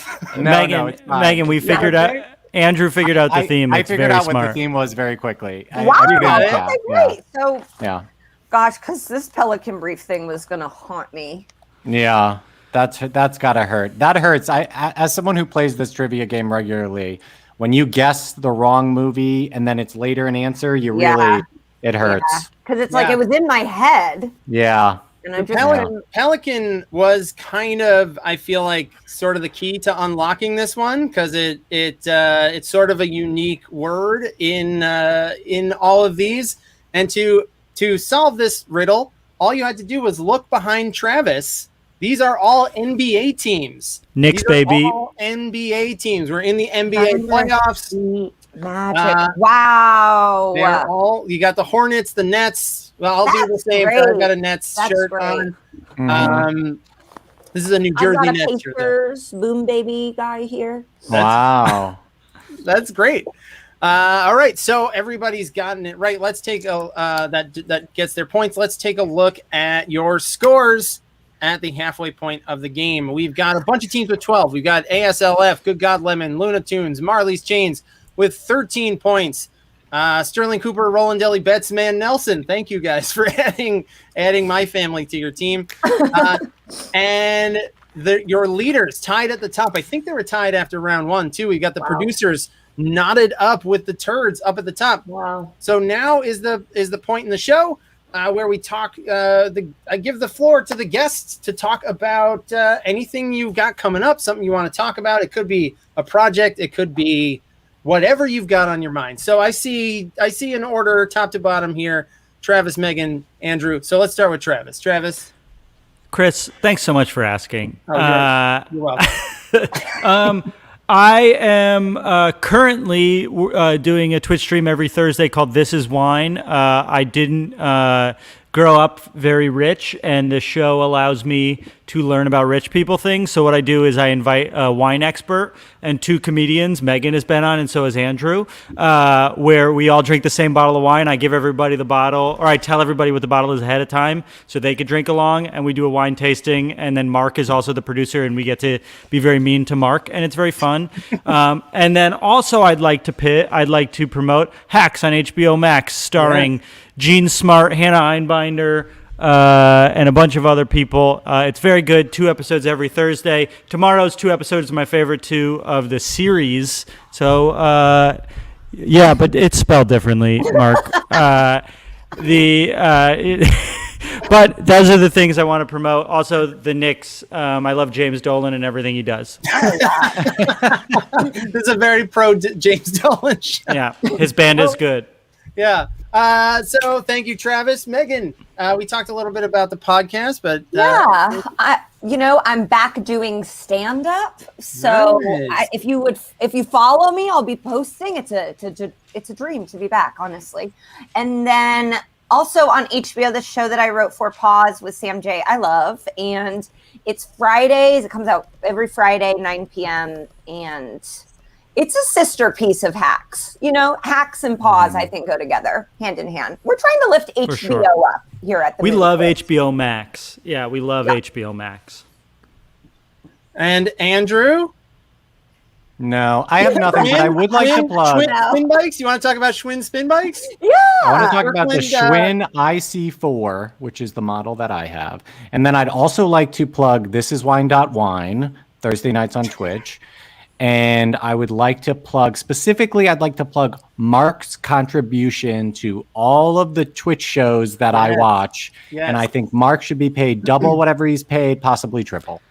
Megan, we figured out. Andrew figured out the theme. I figured out what the theme was very quickly. Wow, great. So, yeah. Gosh, because this Pelican Brief thing was going to haunt me. Yeah, that's gotta hurt. That hurts. As someone who plays this trivia game regularly, when you guess the wrong movie and then it's later an answer, it hurts. Because it's like it was in my head. Yeah. And I'm Pelican was kind of, I feel like, sort of the key to unlocking this one, because it's sort of a unique word in all of these. And to solve this riddle, all you had to do was look behind Travis. These are all NBA teams. Knicks, baby. All NBA teams. We're in the NBA playoffs. Magic. Wow. They're all, you got the Hornets, the Nets. Well, I'll do the same. I've got a Nets shirt on. Mm-hmm. This is a New Jersey Nets shirt. Pacers, Boom Baby guy here. Wow. That's great. All right, so everybody's gotten it right. Let's take that gets their points. Let's take a look at your scores at the halfway point of the game. We've got a bunch of teams with 12. We've got ASLF, Good God Lemon, Luna Tunes, Marley's Chains with 13 points. Sterling Cooper, Roland Deli, Betts, Mann-Nelson. Thank you guys for adding my family to your team. And your leaders tied at the top. I think they were tied after round one too. We got the producers knotted up with the turds up at the top. Wow. So now is the point in the show where we talk. I give the floor to the guests to talk about anything you've got coming up, something you want to talk about. It could be a project. It could be whatever you've got on your mind. So I see an order top to bottom here. Travis, Megan, Andrew. So let's start with Travis. Travis. Chris, thanks so much for asking. You're welcome. I am currently doing a Twitch stream every Thursday called This Is Wine. I didn't grow up very rich, and the show allows me to learn about rich people things. So what I do is I invite a wine expert and 2 comedians. Megan has been on, and so has Andrew, where we all drink the same bottle of wine. I give everybody the bottle, or I tell everybody what the bottle is ahead of time so they could drink along, and we do a wine tasting. And then Mark is also the producer, and we get to be very mean to Mark, and it's very fun. And then also I'd like to promote Hacks on HBO Max, starring Gene Smart, Hannah Einbinder, and a bunch of other people. It's very good. 2 episodes every Thursday. Tomorrow's 2 episodes are my favorite 2 of the series. So, yeah, but it's spelled differently, Mark. But those are the things I want to promote. Also, the Knicks. I love James Dolan and everything he does. This is a very pro James Dolan show. Yeah, his band is good. Yeah. So thank you, Travis. Megan, we talked a little bit about the podcast, but I'm back doing stand-up. So Nice. if you follow me, I'll be posting. It's a dream to be back, honestly. And then also on HBO, the show that I wrote for Pause with Sam J. I love, and it's Fridays. It comes out every Friday, 9 p.m. and it's a sister piece of Hacks. Hacks and Pause, I think, go together hand in hand. We're trying to lift HBO up here at the We Movie love Quiz. HBO Max. Yeah, we love HBO Max. And Andrew? No, I have nothing, but I would like to plug. Schwinn spin bikes? You want to talk about Schwinn spin bikes? Yeah. I want to talk about the Schwinn, Schwinn IC4, which is the model that I have. And then I'd also like to plug This Is Wine.wine, Thursday nights on Twitch. And I would like to plug, specifically, I'd like to plug Mark's contribution to all of the Twitch shows that I watch. Yes. And I think Mark should be paid double whatever he's paid, possibly triple.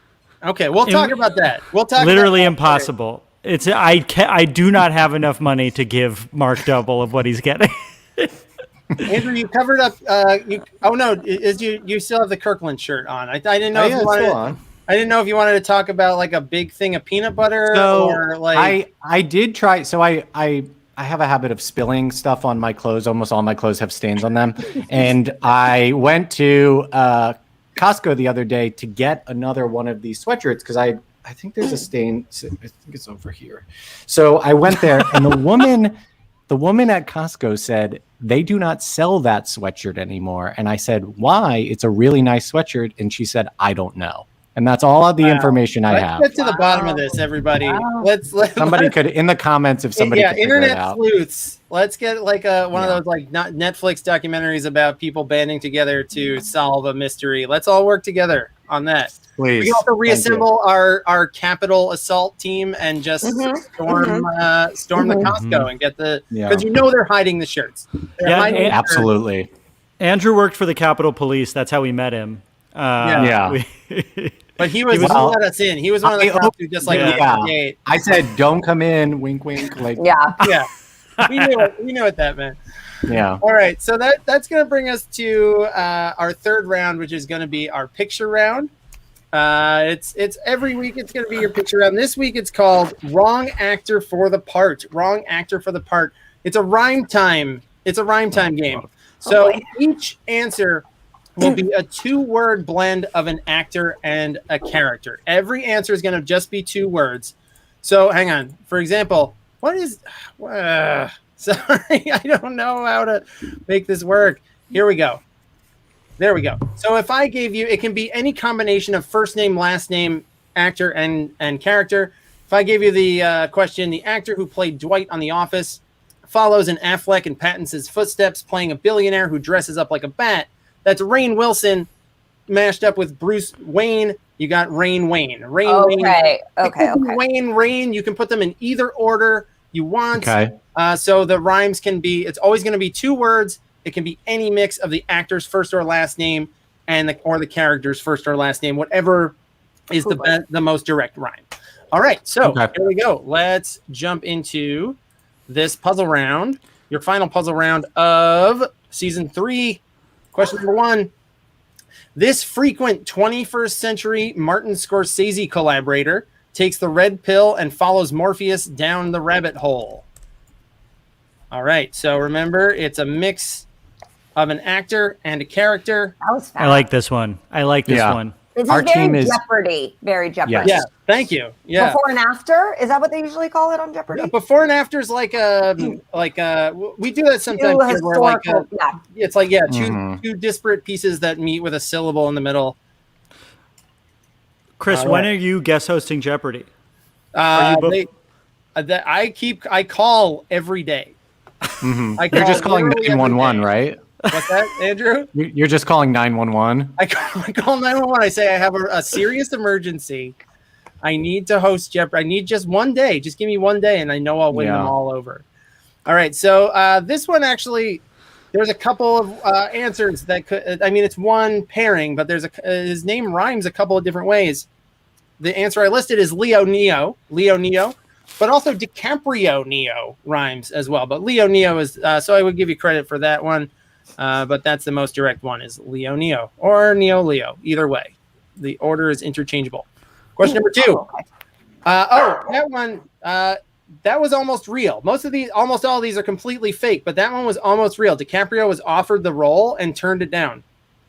Okay, we'll talk about that. We'll talk Literally about that impossible. I do not have enough money to give Mark double of what he's getting. Andrew, you covered up. You still have the Kirkland shirt on. I didn't know if you wanted. I didn't know if you wanted to talk about like a big thing of peanut butter or like. I did try. So I have a habit of spilling stuff on my clothes. Almost all my clothes have stains on them. And I went to Costco the other day to get another one of these sweatshirts because I think there's a stain. I think it's over here. So I went there, and the woman at Costco said they do not sell that sweatshirt anymore. And I said, why? It's a really nice sweatshirt. And she said, I don't know. And that's all of the information I have. Let's get to the bottom of this, everybody. Let's somebody could in the comments if somebody could figure it internet out. sleuths. Let's get like one of those like not Netflix documentaries about people banding together to solve a mystery. Let's all work together on that. Please. We can also reassemble our capital assault team and just storm the Costco and get the because they're hiding the shirts. Absolutely. Andrew worked for the Capitol Police. That's how we met him. But he let us in. He was one of the cops who just I said, "Don't come in." Wink, wink. Like we knew what that meant. Yeah. All right. So that's going to bring us to our third round, which is going to be our picture round. It's every week. It's going to be your picture round. This week it's called Wrong Actor for the Part. Wrong Actor for the Part. It's a rhyme time. It's a rhyme time game. So each answer will be a 2-word blend of an actor and a character. Every answer is going to just be 2 words. So hang on. For example, what is... sorry, I don't know how to make this work. Here we go. There we go. So if I gave you... It can be any combination of first name, last name, actor, and character. If I gave you the question, the actor who played Dwight on The Office follows in Affleck and Pattinson's footsteps, playing a billionaire who dresses up like a bat. That's Rainn Wilson mashed up with Bruce Wayne. You got Rainn Wayne. Okay. Wayne, Rainn. You can put them in either order you want. Okay. So the rhymes can be, it's always going to be 2 words. It can be any mix of the actor's first or last name or the character's first or last name, whatever is the most direct rhyme. All right. So here we go. Let's jump into this puzzle round. Your final puzzle round of season 3. Question number 1. This frequent 21st century Martin Scorsese collaborator takes the red pill and follows Morpheus down the rabbit hole. All right. So remember, it's a mix of an actor and a character. That was fast. I like this one. This Our is very team is Jeopardy. Very Jeopardy. Yes. Yeah, thank you. Yeah. Before and after? Is that what they usually call it on Jeopardy? Before and after is like we do that sometimes Two here where like historical, yeah. it's like Mhm. two disparate pieces that meet with a syllable in the middle. Chris, All when right. are you guest hosting Jeopardy? I call every day. Mhm. I You're call just calling literally every 911, day. right? What's that, Andrew? You're just calling 911. I call 911. I say I have a serious emergency. I need to host Jeopardy. I need just one day. Just give me one day, and I know I'll win them Yeah. all over. All right. So this one actually, there's a couple of answers that could. I mean, it's one pairing, but there's his name rhymes a couple of different ways. The answer I listed is Leo Neo, but also DiCaprio Neo rhymes as well. But Leo Neo is so I would give you credit for that one. But that's the most direct one is Leo Neo or Neo Leo. Either way, the order is interchangeable. Question number 2. That one that was almost real. Almost all of these are completely fake, but that one was almost real. DiCaprio was offered the role and turned it down.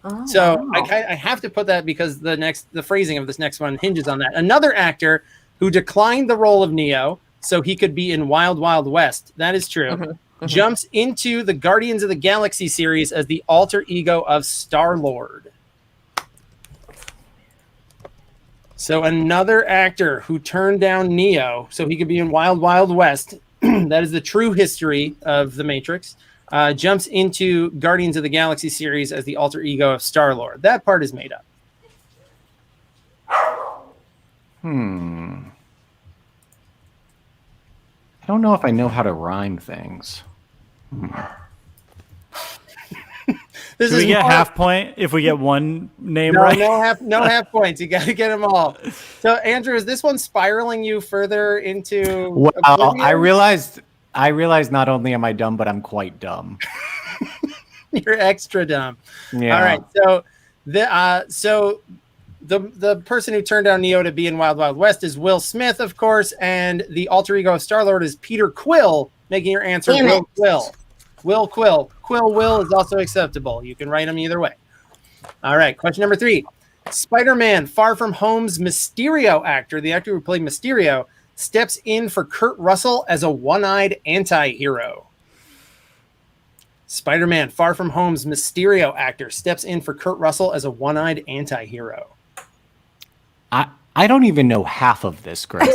Oh, So wow. I have to put that because the phrasing of this next one hinges on that. Another actor who declined the role of Neo so he could be in Wild Wild West. That is true. Jumps into the Guardians of the Galaxy series as the alter ego of Star-Lord. So another actor who turned down Neo so he could be in Wild Wild West. That is the true history of the Matrix. Jumps into Guardians of the Galaxy series as the alter ego of Star-Lord. That part is made up. I don't know if I know how to rhyme things. This Do we get half point if we get one name right? No half points. You got to get them all. So, Andrew, is this one spiraling you further into? Well, oblivion? I realized not only am I dumb, but I'm quite dumb. You're extra dumb. Yeah. All right. So the person who turned down Neo to be in Wild Wild West is Will Smith, of course, and the alter ego of Star-Lord is Peter Quill, making your answer Damn Will it. Quill. Will Quill. Will is also acceptable. You can write them either way. All right. Question number 3. Spider-Man Far From Home's Mysterio actor, the actor who played Mysterio, steps in for Kurt Russell as a one-eyed anti-hero. Spider-Man Far From Home's Mysterio actor steps in for Kurt Russell as a one-eyed anti-hero. I don't even know half of this, Grace.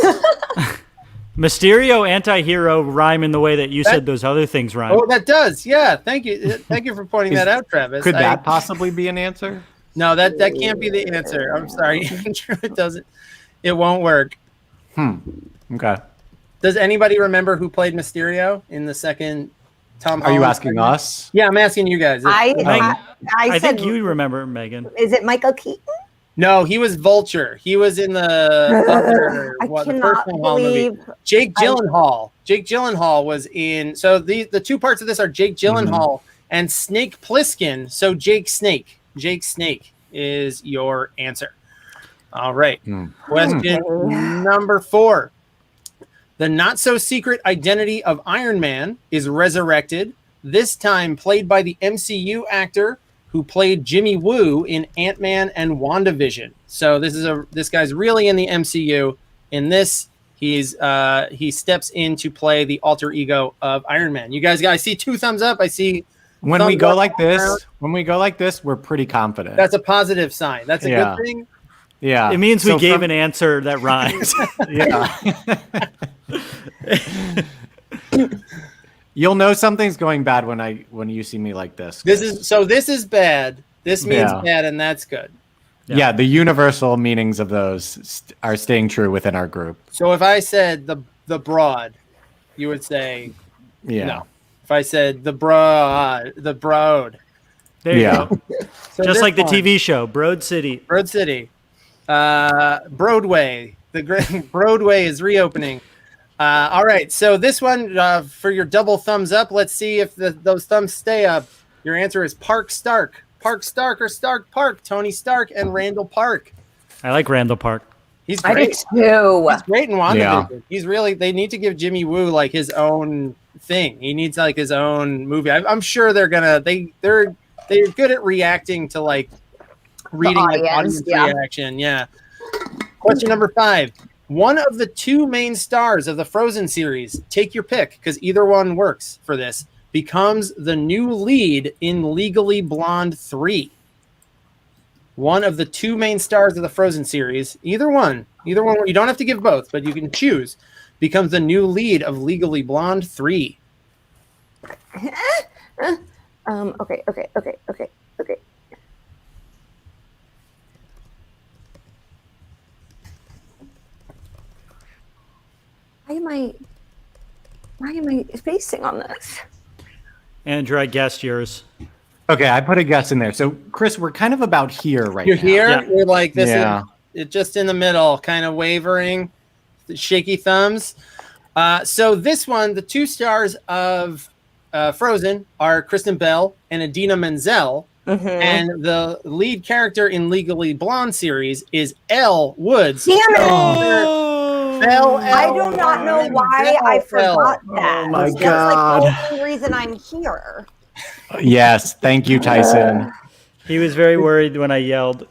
Mysterio anti-hero rhyme in the way that you said those other things rhyme. Oh, that does. Yeah. Thank you. Thank you for pointing that out, Travis. Could that possibly be an answer? No, that can't be the answer. I'm sorry, Andrew. It doesn't. It won't work. Okay. Does anybody remember who played Mysterio in the second Tom Are you Holland asking segment? us? Yeah, I'm asking you guys. I I said, think you remember, Megan. is it Michael Keaton? No, he was Vulture. He was in the other, I the first cannot Tom Holland movie. believe Jake Gyllenhaal. Jake Gyllenhaal was in. So the two parts of this are Jake Gyllenhaal and Snake Plissken. So Jake Snake. Jake Snake is your answer. All right. Question number 4. The not-so-secret identity of Iron Man is resurrected, this time played by the MCU actor who played Jimmy Woo in Ant-Man and WandaVision. So this guy's really in the MCU. In this, he steps in to play the alter ego of Iron Man. You guys, I see 2 thumbs up. I see When we thumbs go up like all this, around. we're pretty confident. That's a positive sign. That's a good thing. Yeah. It means we So gave from- an answer that rhymes. You'll know something's going bad when you see me like this. This is bad. This means bad, and that's good. Yeah, the universal meanings of those are staying true within our group. So if I said the broad, you would say no. If I said the broad. There you Yeah. go. So Just this like the one, TV show, Broad City. Broad City. Broadway. The great Broadway is reopening. All right. So this one, for your double thumbs up, let's see if those thumbs stay up. Your answer is Park Stark. Park Stark or Stark Park. Tony Stark and Randall Park. I like Randall Park. He's I great. do too. He's great in WandaVision. Yeah. He's really. They need to give Jimmy Woo like his own thing. He needs like his own movie. I'm sure they're gonna. They're good at reacting to like reading the audience, audience yeah. reaction. Yeah. Question number 5. One of the 2 main stars of the Frozen series, take your pick because either one works for this, becomes the new lead in Legally Blonde 3. One of the 2 main stars of the Frozen series, either one, you don't have to give both, but you can choose, becomes the new lead of Legally Blonde 3. Okay. Why am I spacing on this? Andrew, I guessed yours. Okay, I put a guess in there. So, Chris, we're kind of about here right You're now. here. Yeah. You're like this Yeah. is it just in the middle, kind of wavering, shaky thumbs. So this one, the 2 stars of Frozen are Kristen Bell and Idina Menzel, and the lead character in Legally Blonde series is Elle Woods. Damn it! Belle, I do not know why I forgot that. Oh my That's God. like the only reason I'm here. Yes, thank you, Tyson. He was very worried when I yelled.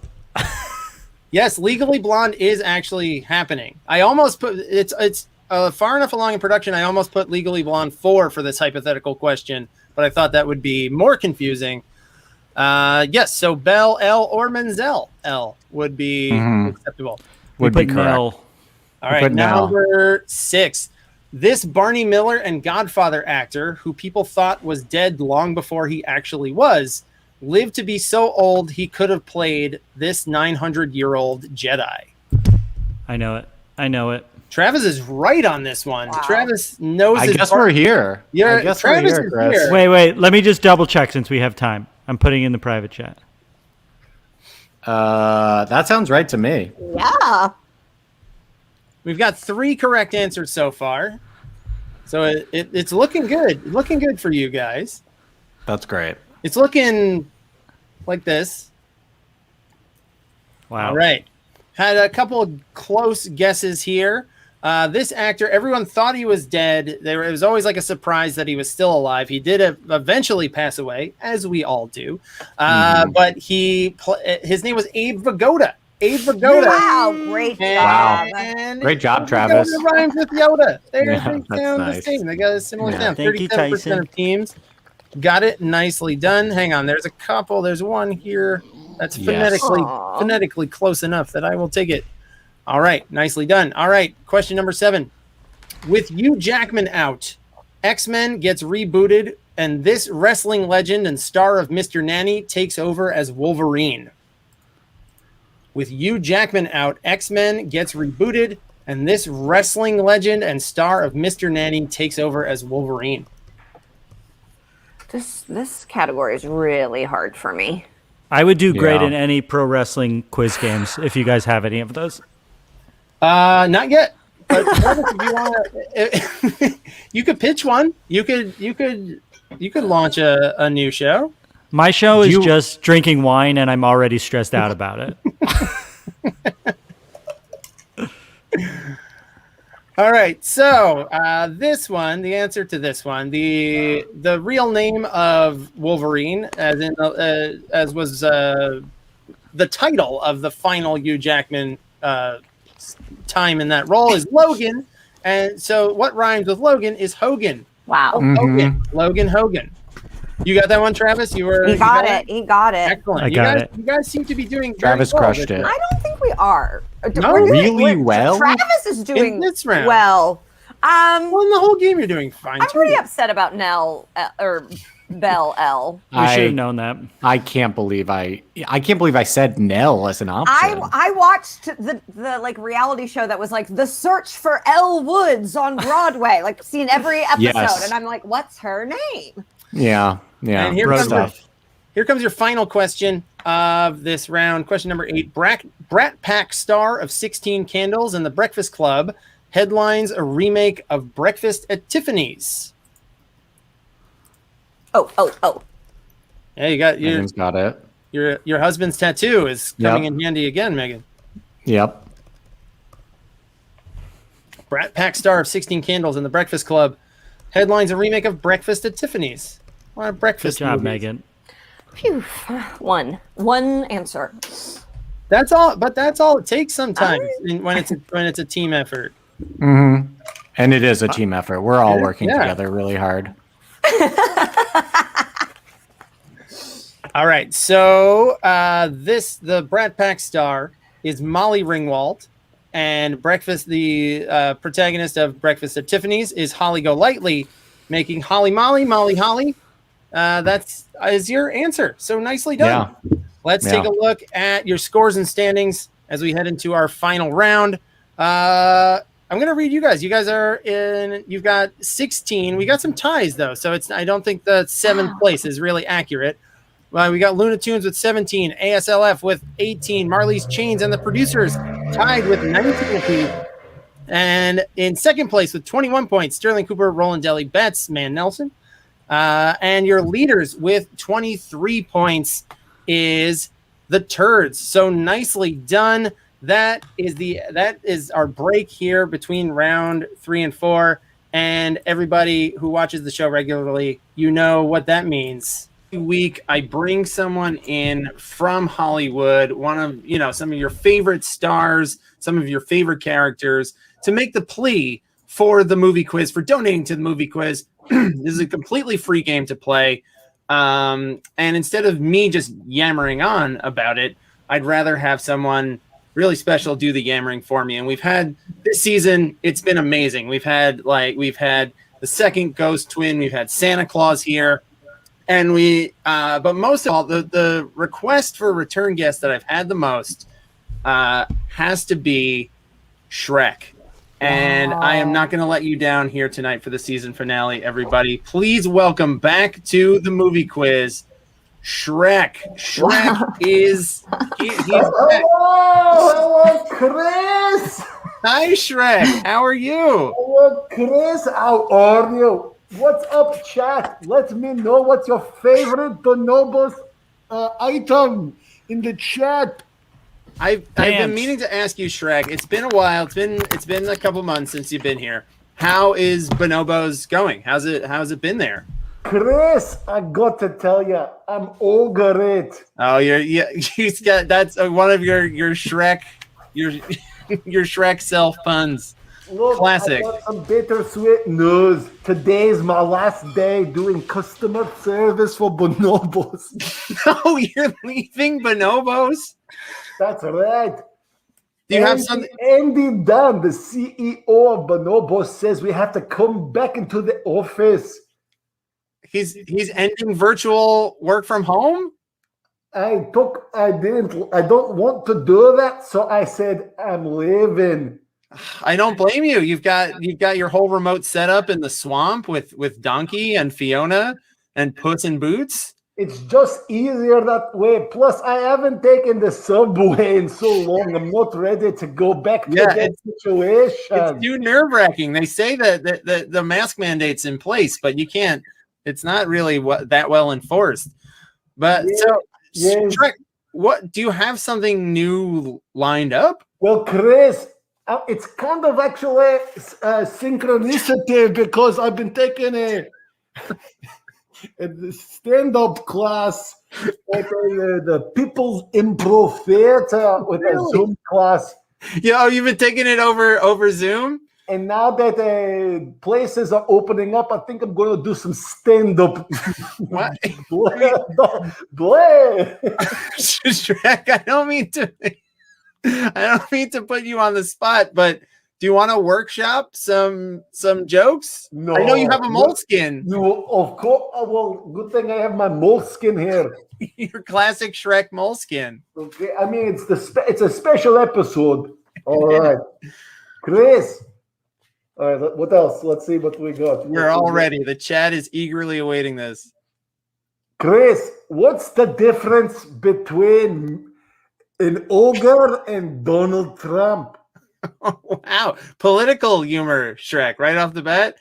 Yes, Legally Blonde is actually happening. I almost put it's far enough along in production. I almost put Legally Blonde 4 for this hypothetical question, but I thought that would be more confusing. Yes, so Belle, Elle, or Menzel Elle would be acceptable. Would be put correct. Nell. All right, number 6. This Barney Miller and Godfather actor, who people thought was dead long before he actually was, lived to be so old he could have played this 900-year-old Jedi. I know it. Travis is right on this one. Wow. Travis knows. I guess we're here. Yeah, I guess Travis we're here, is Chris. here. Wait. Let me just double check since we have time. I'm putting in the private chat. That sounds right to me. Yeah. We've got 3 correct answers so far. So it's looking good. Looking good for you guys. That's great. It's looking like this. Wow. All right. Had a couple of close guesses here. This actor, everyone thought he was dead. It was always like a surprise that he was still alive. He did eventually pass away, as we all do. But his name was Abe Vigoda. Abe Vigoda. Wow, great job. And Great job, Abe Travis. Vigoda rhymes with Yoda. They Yeah, sound the nice. same. They got a similar Yeah. sound. Thank you, 37% Tyson. of teams got it. Nicely done. Hang on. There's a couple. There's one here that's Yes. phonetically close enough that I will take it. All right. Nicely done. All right. Question number 7. With Hugh Jackman out, X-Men gets rebooted, and this wrestling legend and star of Mr. Nanny takes over as Wolverine. With Hugh Jackman out, X-Men gets rebooted, and this wrestling legend and star of Mr. Nanny takes over as Wolverine. This category is really hard for me. I would do great Yeah. in any pro wrestling quiz games if you guys have any of those. Not yet. But Travis, if you want, you could pitch one. You could launch a new show. My show is You- just drinking wine, and I'm already stressed out about it. All right. So this one, the answer to this one, the real name of Wolverine, as was the title of the final Hugh Jackman time in that role, is Logan. And so what rhymes with Logan is Hogan. Wow. Hogan. Logan Hogan. You got that one, Travis? He got it. He got it. Excellent. I you got guys, it. You guys seem to be doing very Travis well crushed with it. I don't think we are. No, really well? Travis is doing In this round. well. Well, in the whole game, you're doing fine. I'm too. pretty upset about Nell or Belle L. We should have known that. I can't believe I said Nell as an option. I watched the like reality show that was like The Search for Elle Woods on Broadway. Like seen every episode, Yes. and I'm like, what's her name? Yeah. And here Gross comes, stuff. here comes your final question of this round. Question number 8. Brat Pack star of 16 Candles and The Breakfast Club headlines a remake of Breakfast at Tiffany's. Oh. Yeah, you got Megan's got it. your husband's tattoo is coming in handy again, Megan. Yep. Brat Pack star of 16 Candles and The Breakfast Club headlines a remake of Breakfast at Tiffany's. What a Good breakfast job, movies. Megan. Phew. One answer. That's all, but that's all it takes sometimes when it's a team effort. Mm-hmm. And it is a team effort. We're all working together really hard. All right, so the Brat Pack star is Molly Ringwald, and the protagonist of Breakfast at Tiffany's is Holly Golightly, making Holly Molly, Molly Holly. That's is your answer. So nicely done. Yeah. Let's take a look at your scores and standings as we head into our final round. I'm going to read you guys. You guys you've got 16. We got some ties though, so I don't think the 7th place is really accurate. We got Looney Tunes with 17, ASLF with 18, Marley's Chains and the Producers tied with 19 apiece. And in 2nd place with 21 points, Sterling Cooper, Roland Deli, Betts, Mann-Nelson. And your leaders with 23 points is the Turds. So nicely done. That is our break here between round 3 and 4. And everybody who watches the show regularly, you know what that means. Every week I bring someone in from Hollywood, one of some of your favorite stars, some of your favorite characters, to make the plea for the movie quiz, for donating to the movie quiz. This is a completely free game to play. And instead of me just yammering on about it, I'd rather have someone really special do the yammering for me. And we've had this season, it's been amazing. We've had the second Ghost Twin, we've had Santa Claus here. And but most of all, the request for a return guest that I've had the most has to be Shrek. And I am not going to let you down here tonight for the season finale, everybody. Please welcome back to the movie quiz, Shrek. Shrek is... Hello, Chris. Hi, Shrek. How are you? Hello, Chris. How are you? What's up, chat? Let me know what's your favorite Bonobos item in the chat. I've been meaning to ask you, Shrek. It's been a while. It's been a couple months since you've been here. How is Bonobos going? How's it been there? Chris, I got to tell you, I'm over it. Oh, he's got that's one of your Shrek your Shrek self puns. Look, classic. I got some bittersweet news. Today's my last day doing customer service for Bonobos. No, you're leaving Bonobos? That's right. Do you have something? Andy Dunn, the CEO of Bonobos, says we have to come back into the office. He's ending virtual work from home? I don't want to do that, so I said I'm leaving. I don't blame you. You've got your whole remote setup in the swamp with Donkey and Fiona and Puss in Boots. It's just easier that way. Plus, I haven't taken the subway in so long. I'm not ready to go back to that situation. It's too nerve-wracking. They say that the mask mandate's in place, but you can't. It's not really that well enforced. But Shrek, what do you have something new lined up? Well, Chris, it's kind of actually synchronicity because I've been taking a stand-up class at the People's Improv Theater with a Zoom class. You've been taking it over Zoom? And now that places are opening up, I think I'm going to do some stand-up. What? Shrek, I don't mean to put you on the spot, but do you want to workshop some jokes? No, I know you have a moleskin. No, of course. Well, good thing I have my moleskin here. Your classic Shrek moleskin. Okay, I mean it's a special episode. All right, Chris. All right, what else? Let's see what we got. We're all ready. The chat is eagerly awaiting this. Chris, what's the difference between an ogre and Donald Trump? Wow. Political humor, Shrek, right off the bat.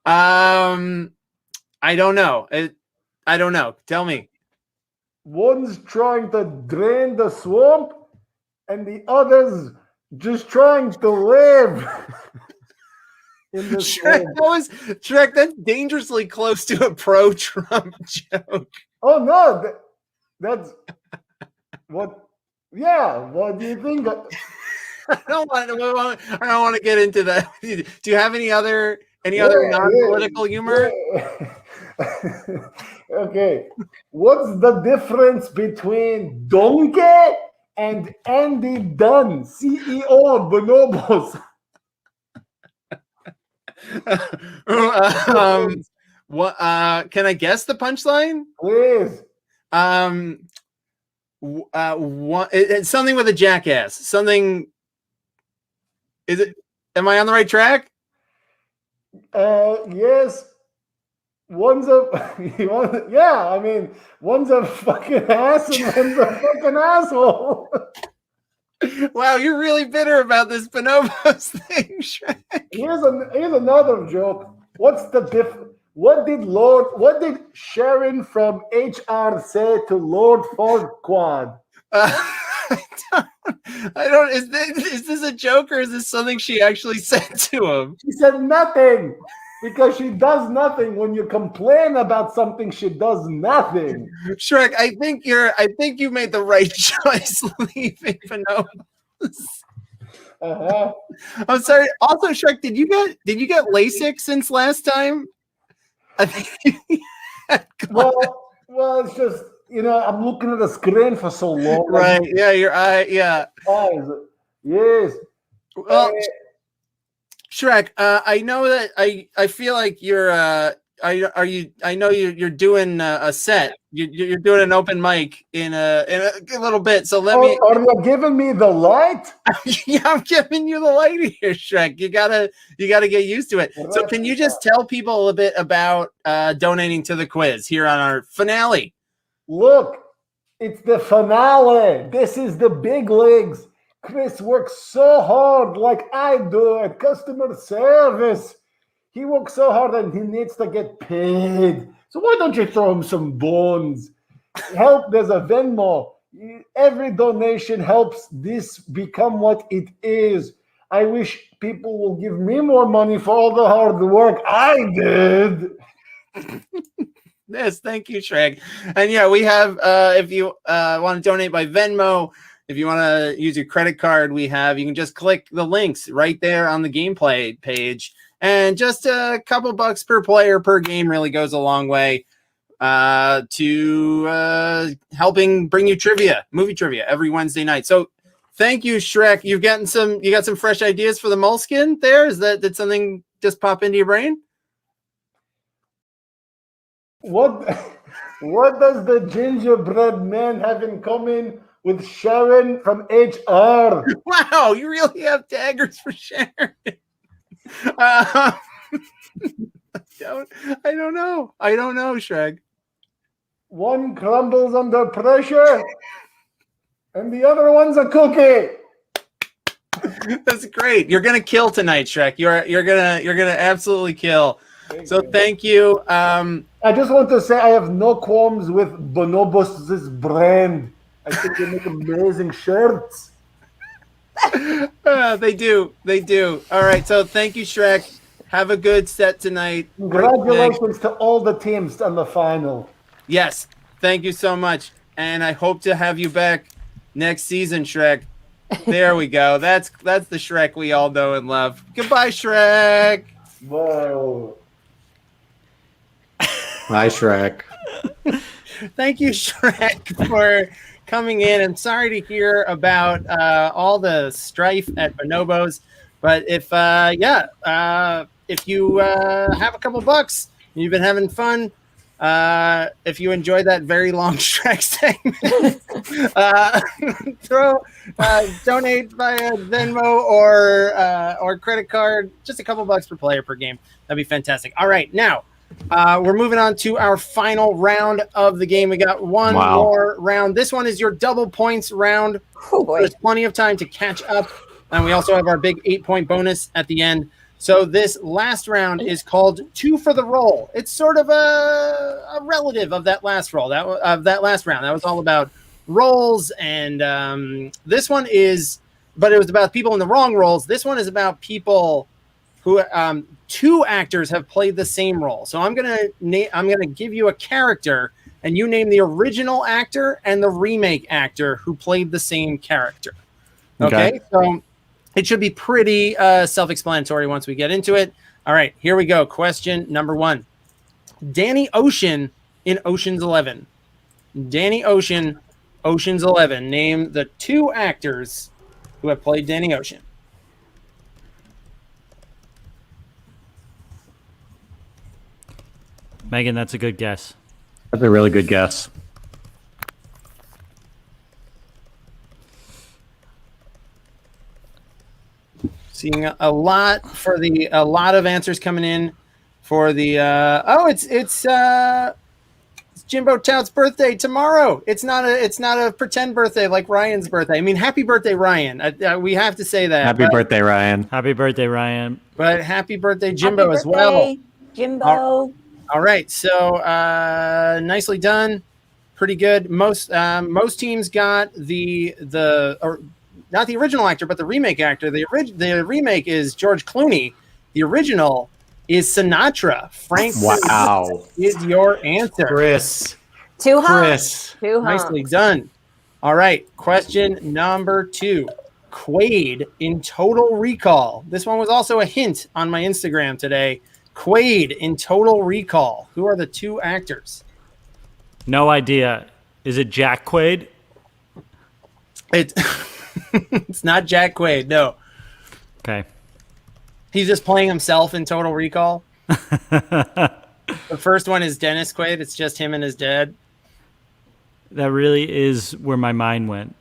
I don't know. I don't know. Tell me. One's trying to drain the swamp, and the other's just trying to live. Shrek, that's dangerously close to a pro-Trump joke. Oh no, That's what. Yeah. What do you think? I don't want to get into that. Do you have any other Yeah, non-political humor? yeah. Okay. What's the difference between Donkey and Andy Dunn, CEO of Bonobos? What? Can I guess the punchline? Please. It's something with a jackass. Something. Is it? Am I on the right track? Yes. One's a yeah. I mean, one's a fucking ass and one's a fucking asshole. Wow, you're really bitter about this bonobos thing, Shrek. Here's another joke. What's the What did Sharon from HR say to Lord Farquaad? I don't. Is this a joke or is this something she actually said to him? She said nothing because she does nothing. When you complain about something, she does nothing. Shrek, I think you made the right choice leaving bonobos. I'm sorry. Also, Shrek, did you get LASIK since last time? I think. well, it's just I'm looking at the screen for so long. Right? Yeah, your eye. Yeah. Eyes. Yes. Well, Shrek, I know that I feel like you're. I know you're doing a set. You're doing an open mic in a little bit. So let me. Are you giving me the light? Yeah, I'm giving you the light here, Shrek. You gotta get used to it. So can you just tell people a bit about donating to the quiz here on our finale? Look, it's the finale. This is the big leagues. Chris works so hard, like I do at customer service. He works so hard and he needs to get paid. So why don't you throw him some bones? Help, there's a Venmo. Every donation helps this become what it is. I wish people will give me more money for all the hard work I did. Yes, thank you, Shrek. And yeah, we have, if you want to donate by Venmo, if you want to use your credit card, you can just click the links right there on the gameplay page. And just a couple bucks per player per game really goes a long way to helping bring you movie trivia every Wednesday night. So thank you, Shrek. You got some fresh ideas for the Moleskine there? Did something just pop into your brain? What does the gingerbread man have in common with Sharon from HR? Wow, you really have daggers for Sharon. I don't know, Shrek. One crumbles under pressure, and the other one's a cookie. That's great. You're gonna kill tonight, Shrek. You're gonna absolutely kill. Thank you. I just want to say I have no qualms with Bonobos' brand. I think they make amazing shirts. They do. All right. So thank you, Shrek. Have a good set tonight. Congratulations to all the teams on the final. Yes. Thank you so much. And I hope to have you back next season, Shrek. There we go. That's the Shrek we all know and love. Goodbye, Shrek. Whoa. Hi, Shrek. Thank you, Shrek, for coming in. I'm sorry to hear about all the strife at Bonobos, but if you have a couple bucks and you've been having fun, if you enjoyed that very long Shrek segment, donate via Venmo or credit card, just a couple bucks per player per game. That'd be fantastic. All right, now. We're moving on to our final round of the game. We got one more round. This one is your double points round. Oh boy. There's plenty of time to catch up. And we also have our big 8-point bonus at the end. So this last round is called Two for the Roll. It's sort of a relative of that last roll, that last round. That was all about rolls. And this one but it was about people in the wrong roles. This one is about people who two actors have played the same role. So I'm gonna give you a character, and you name the original actor and the remake actor who played the same character. Okay. So it should be pretty self-explanatory once we get into it. All right, here we go. Question number 1. Danny Ocean in Ocean's 11. Danny Ocean, Ocean's 11. Name the 2 actors who have played Danny Ocean. Megan, that's a good guess. That's a really good guess. Seeing a lot of answers coming in for the it's Jimbo Tout's birthday tomorrow. It's not a pretend birthday like Ryan's birthday. I mean, happy birthday, Ryan. We have to say that. Happy birthday, Ryan. Happy birthday, Rayyan. But happy birthday, Jimbo, Happy as well. birthday, Jimbo. All right, so nicely done, pretty good. Most teams got or not the original actor, but the remake actor. The remake is George Clooney. The original is Sinatra. Frank Wow. is your answer. Chris. 2 hunks. Chris. 2 hunks. Nicely done. All right, question number 2. Quaid in Total Recall. This one was also a hint on my Instagram today. Quaid in Total Recall. Who are the 2 actors? No idea. Is it Jack Quaid? It's not Jack Quaid, no. Okay. He's just playing himself in Total Recall. The first one is Dennis Quaid. It's just him and his dad. That really is where my mind went.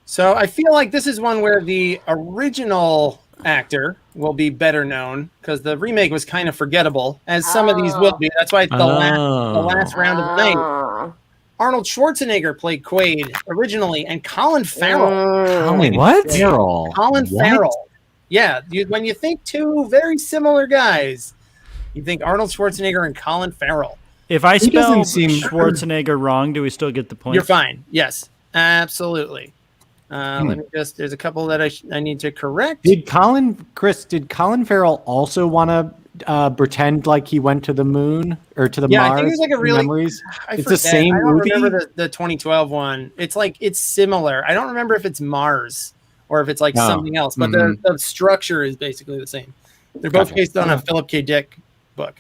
So I feel like this is one where the original actor will be better known because the remake was kind of forgettable, as some of these will be. That's why it's the last round of the night. Arnold Schwarzenegger played Quaid originally, and Colin Farrell. Colin Farrell. Colin Farrell. Yeah, when you think 2 very similar guys, you think Arnold Schwarzenegger and Colin Farrell. If I spell Schwarzenegger wrong, do we still get the point? You're fine. Yes, absolutely. Let me there's a couple that I need to correct. Did Colin Farrell also want to pretend like he went to the moon or to the Mars? I think it was like a really memories. It's the same movie. I don't remember the 2012 one. It's similar. I don't remember if it's Mars or if it's like something else, but the structure is basically the same. They're both based on a Philip K. Dick book.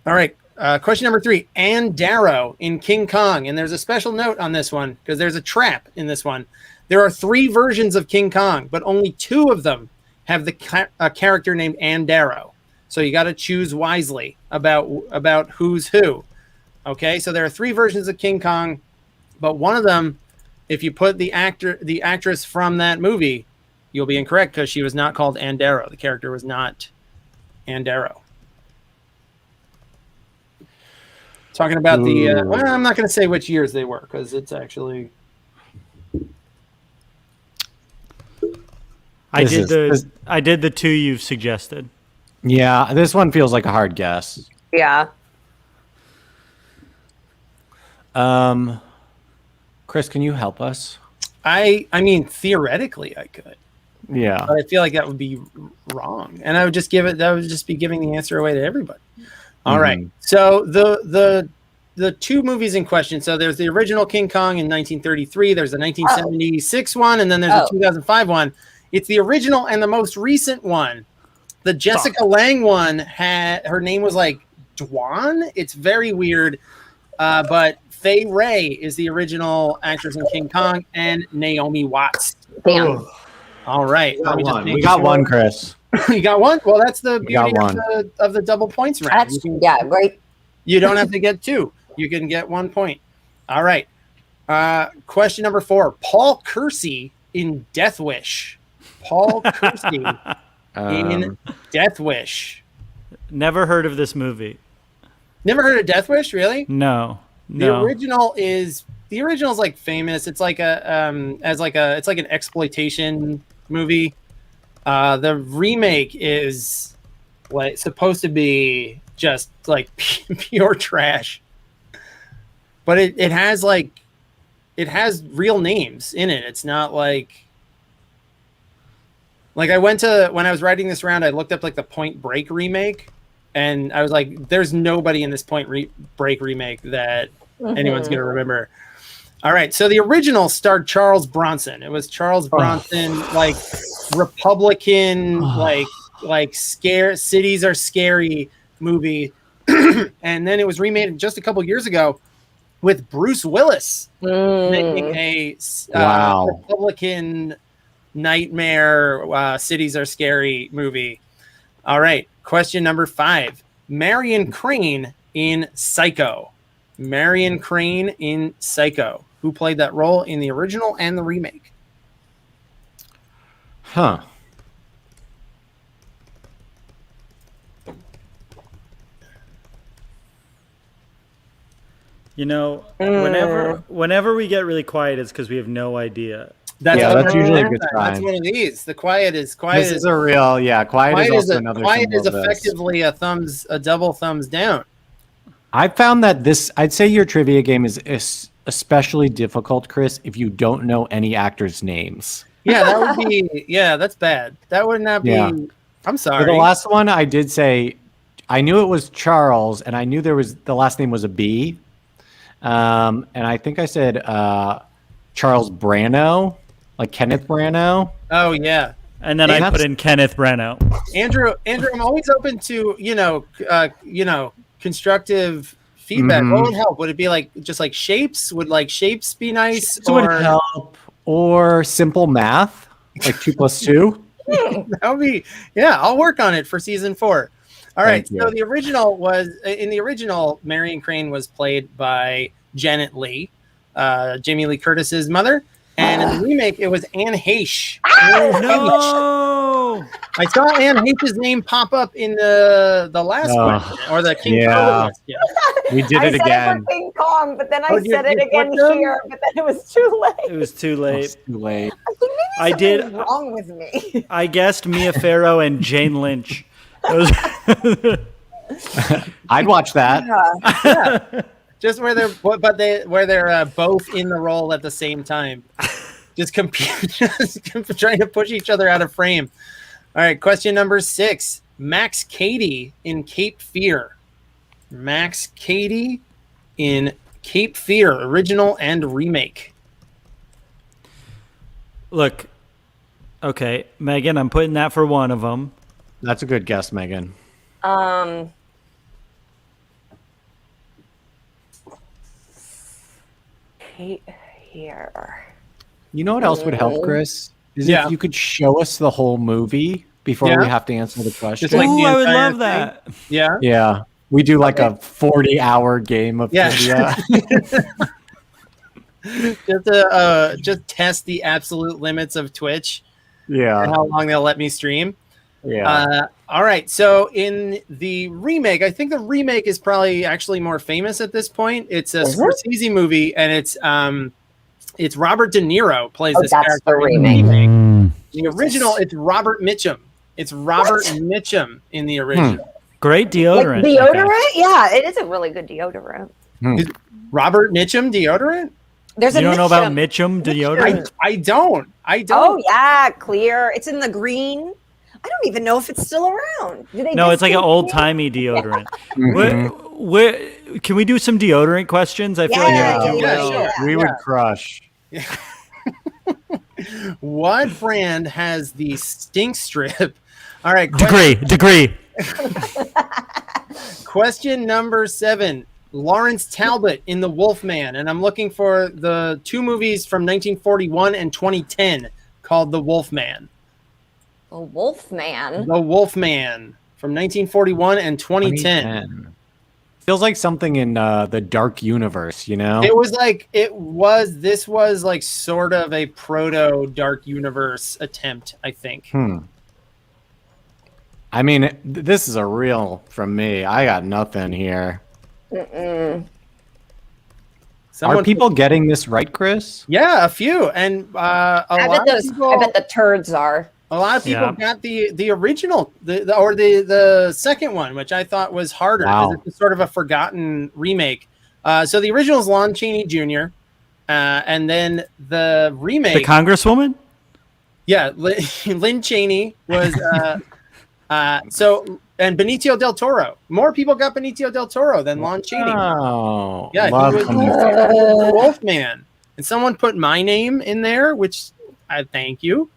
All right. Question number 3, Ann Darrow in King Kong. And there's a special note on this one because there's a trap in this one. There are 3 versions of King Kong, but only 2 of them have a character named Ann Darrow. So you got to choose wisely about who's who. Okay, so there are 3 versions of King Kong, but one of them, if you put the actress from that movie, you'll be incorrect because she was not called Ann Darrow. The character was not Ann Darrow. Talking about I'm not going to say which years they were because it's actually. I did the 2 you've suggested. Yeah, this one feels like a hard guess. Yeah. Chris, can you help us? I mean, theoretically, I could. Yeah. But I feel like that would be wrong, and I would just be giving the answer away to everybody. All right. So the 2 movies in question. So there's the original King Kong in 1933. There's the 1976 one, and then there's the 2005 one. It's the original and the most recent one. The Jessica Lange one her name was like Dwan. It's very weird. But Fay Wray is the original actress in King Kong, and Naomi Watts. Damn. All right. We got one, Chris. You got one? Well, that's the beauty of the double points round. Right. You don't have to get 2. You can get 1 point. All right. Question number 4. Paul Kersey in Death Wish. Paul Kersey in Death Wish. Never heard of this movie. Never heard of Death Wish, really? No. The original is like famous. It's like it's like an exploitation movie. The remake is like supposed to be just like pure trash. But it has real names in it. It's not like Like when I was writing this round, I looked up like the Point Break remake, and I was like, there's nobody in this Point Break remake that anyone's going to remember. All right. So the original starred Charles Bronson. It was Charles Bronson, like Republican, like scare cities are scary movie. And then it was remade just a couple years ago with Bruce Willis making a Republican nightmare cities are scary movie. All right, question number 5. Marion Crane in Psycho. Marion Crane in Psycho. Who played that role in the original and the remake? You know, whenever we get really quiet, it's because we have no idea. That's usually a good sign. That's one of these. The quiet is This is a real, quiet is also another. Quiet is effectively a double thumbs down. I found that I'd say your trivia game is especially difficult, Chris, if you don't know any actors' names. Yeah, that would be. Yeah, that's bad. That would not be. Yeah. I'm sorry. For the last one, I did say I knew it was Charles, and I knew the last name was a B. And I think I said Charles Brano, like Kenneth Branagh. Oh yeah. And then I put in Kenneth Branagh. Andrew, I'm always open to constructive feedback. What would help? Would it be just like shapes? Would shapes be nice? Shapes would help, or simple math, like 2 + 2. That would be. Yeah, I'll work on it for season 4. All right. So the original Marion Crane was played by Janet Leigh, Jamie Lee Curtis's mother, and in the remake it was Anne Heche. No, I saw Anne Heche's name pop up in the last question, or the King Kong question. We did it again. I said it for King Kong, but then I said it again here, but then it was too late. It was too late. I think maybe something's wrong with me. I guessed Mia Farrow and Jane Lynch. I'd watch that. Yeah. Just where they're both in the role at the same time, just trying to push each other out of frame. All right, question number 6. Max Cady in Cape Fear. Max Cady in Cape Fear, original and remake. Look, okay, Megan, I'm putting that for one of them. That's a good guess, Megan. Here. You know what else would help, Chris? Is if you could show us the whole movie before we have to answer the question. Ooh, I would love that. Yeah. Yeah. We do like a 40-hour game of trivia. just test the absolute limits of Twitch. Yeah. And how long they'll let me stream. Yeah. All right. So in the remake, I think the remake is probably actually more famous at this point. It's a Scorsese movie, and it's Robert De Niro plays this character. The remake. The original, it's Robert Mitchum. It's Robert Mitchum in the original. Great deodorant. Like deodorant? Yeah, it is a really good deodorant. Robert Mitchum deodorant? There's you don't know about Mitchum deodorant? I don't. Oh yeah, clear. It's in the green. I don't even know if it's still around. No, it's like an old-timey deodorant. Can we do some deodorant questions? I feel like we would crush. What brand has the stink strip? All right. Degree. Question number 7. Lawrence Talbot in The Wolfman. And I'm looking for the 2 movies from 1941 and 2010 called The Wolfman. The Wolfman. The Wolfman from 1941 and 2010. Feels like something in the Dark Universe, you know? This was like sort of a proto Dark Universe attempt, I think. I mean, this is a real from me. I got nothing here. Are people getting this right, Chris? Yeah, a few. And I bet the turds are. A lot of people got the original, the second one, which I thought was harder because it's sort of a forgotten remake. So the original is Lon Chaney Jr., and then the remake, the Congresswoman. Yeah, Lynn Chaney was and Benicio del Toro. More people got Benicio del Toro than Lon Chaney. Oh, Yeah, love he was the Wolfman. And someone put my name in there, which I thank you.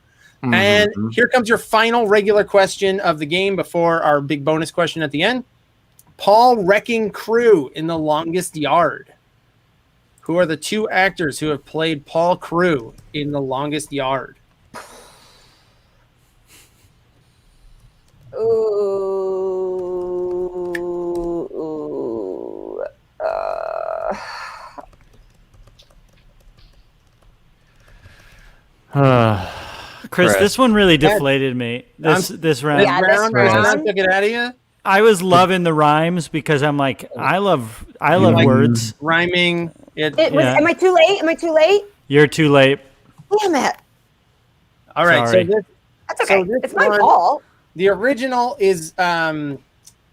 Mm-hmm. And here comes your final regular question of the game before our big bonus question at the end. Paul Wrecking Crew in The Longest Yard. Who are the two actors who have played Paul Crew in The Longest Yard? Chris, this one really deflated me. This round. Yeah, this round took it out of you. I was loving the rhymes because I'm like, I love words. Rhyming. Am I too late? Am I too late? You're too late. Damn it. All right. Sorry. That's okay. So it's my fault. The original is Burt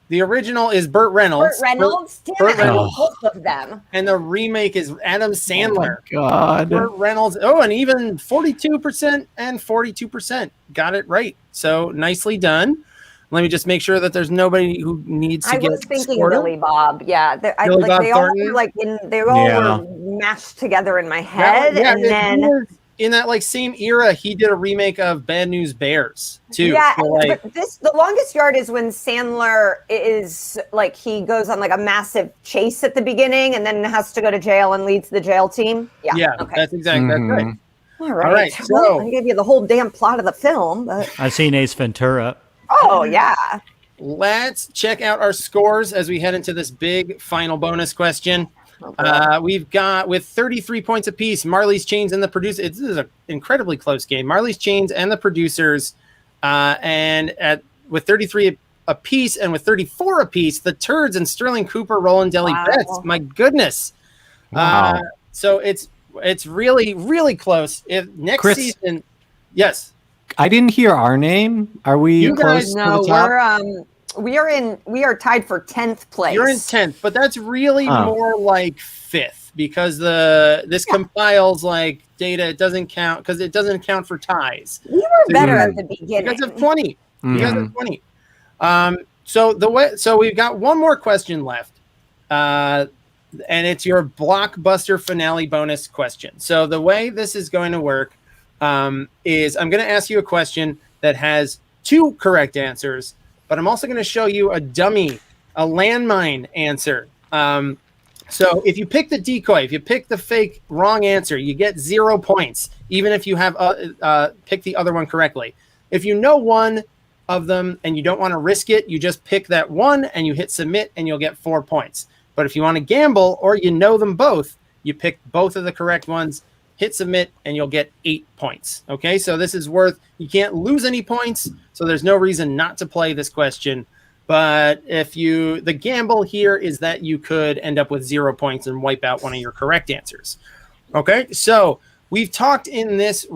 Reynolds. Burt Reynolds? Damn Burt it, I know Reynolds. both of them. And the remake is Adam Sandler. God. Burt Reynolds. Oh, and even 42% and 42% got it right. So nicely done. Let me just make sure that there's nobody who needs to get I was thinking scored. Billy Bob. Yeah, they all were mashed together in my head, and then in that like same era, he did a remake of Bad News Bears too. Yeah, so, like, but The Longest Yard is when Sandler is like he goes on like a massive chase at the beginning, and then has to go to jail and leads the jail team. Yeah, okay. That's exactly that's right. All right. So I gave you the whole damn plot of the film, but I've seen Ace Ventura. oh yeah. Let's check out our scores as we head into this big final bonus question. We've got with 33 points apiece, Marley's Chains and the producer. This is an incredibly close game. Marley's Chains and the producers, with 33 apiece and with 34 apiece, the Turds and Sterling Cooper, Roland Deli Betts. My goodness! Wow. So it's really really close. If next Chris, season, yes. I didn't hear our name. Are we close to the top? We are tied for 10th place. You're in 10th, but that's really more like 5th because this compiles like data. It doesn't count because it doesn't count for ties. We were better at the beginning. You guys have 20. You guys have 20. So we've got one more question left. And it's your blockbuster finale bonus question. So the way this is going to work is I'm going to ask you a question that has 2 correct answers, but I'm also going to show you a dummy, a landmine answer. So if you pick the decoy, if you pick the fake wrong answer, you get 0 points, even if you have picked the other one correctly. If you know one of them and you don't want to risk it, you just pick that one and you hit submit and you'll get 4 points. But if you want to gamble or you know them both, you pick both of the correct ones, hit submit, and you'll get 8 points. Okay, so this is you can't lose any points, so there's no reason not to play this question. But the gamble here is that you could end up with 0 points and wipe out one of your correct answers. Okay, so we've talked in this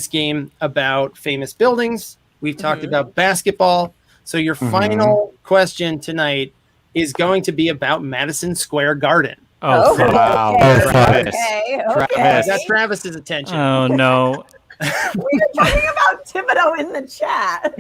game about famous buildings. We've talked about basketball. So your final question tonight is going to be about Madison Square Garden. Oh, wow. Okay. Got Travis's attention. Oh, no. We were talking about Thibodeau in the chat.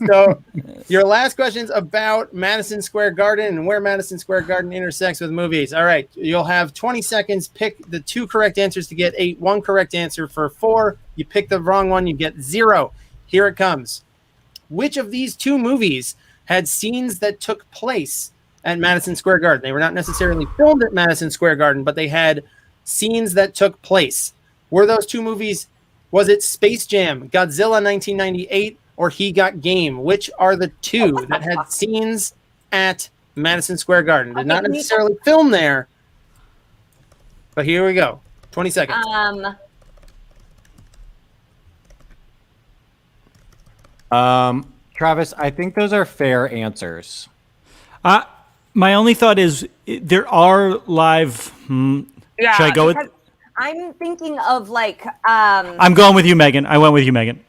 So your last question is about Madison Square Garden and where Madison Square Garden intersects with movies. All right. You'll have 20 seconds. Pick the 2 correct answers to get 8. 1 correct answer for 4. You pick the wrong one, you get 0. Here it comes. Which of these 2 movies had scenes that took place at Madison Square Garden? They were not necessarily filmed at Madison Square Garden, but they had scenes that took place. Were those 2 movies, was it Space Jam, Godzilla 1998, or He Got Game? Which are the 2 that had scenes at Madison Square Garden? Did not necessarily film there, but here we go. 20 seconds. Travis, I think those are fair answers. My only thought is there are live. Should I go with? I'm thinking of like. I'm going with you, Megan. I went with you, Megan,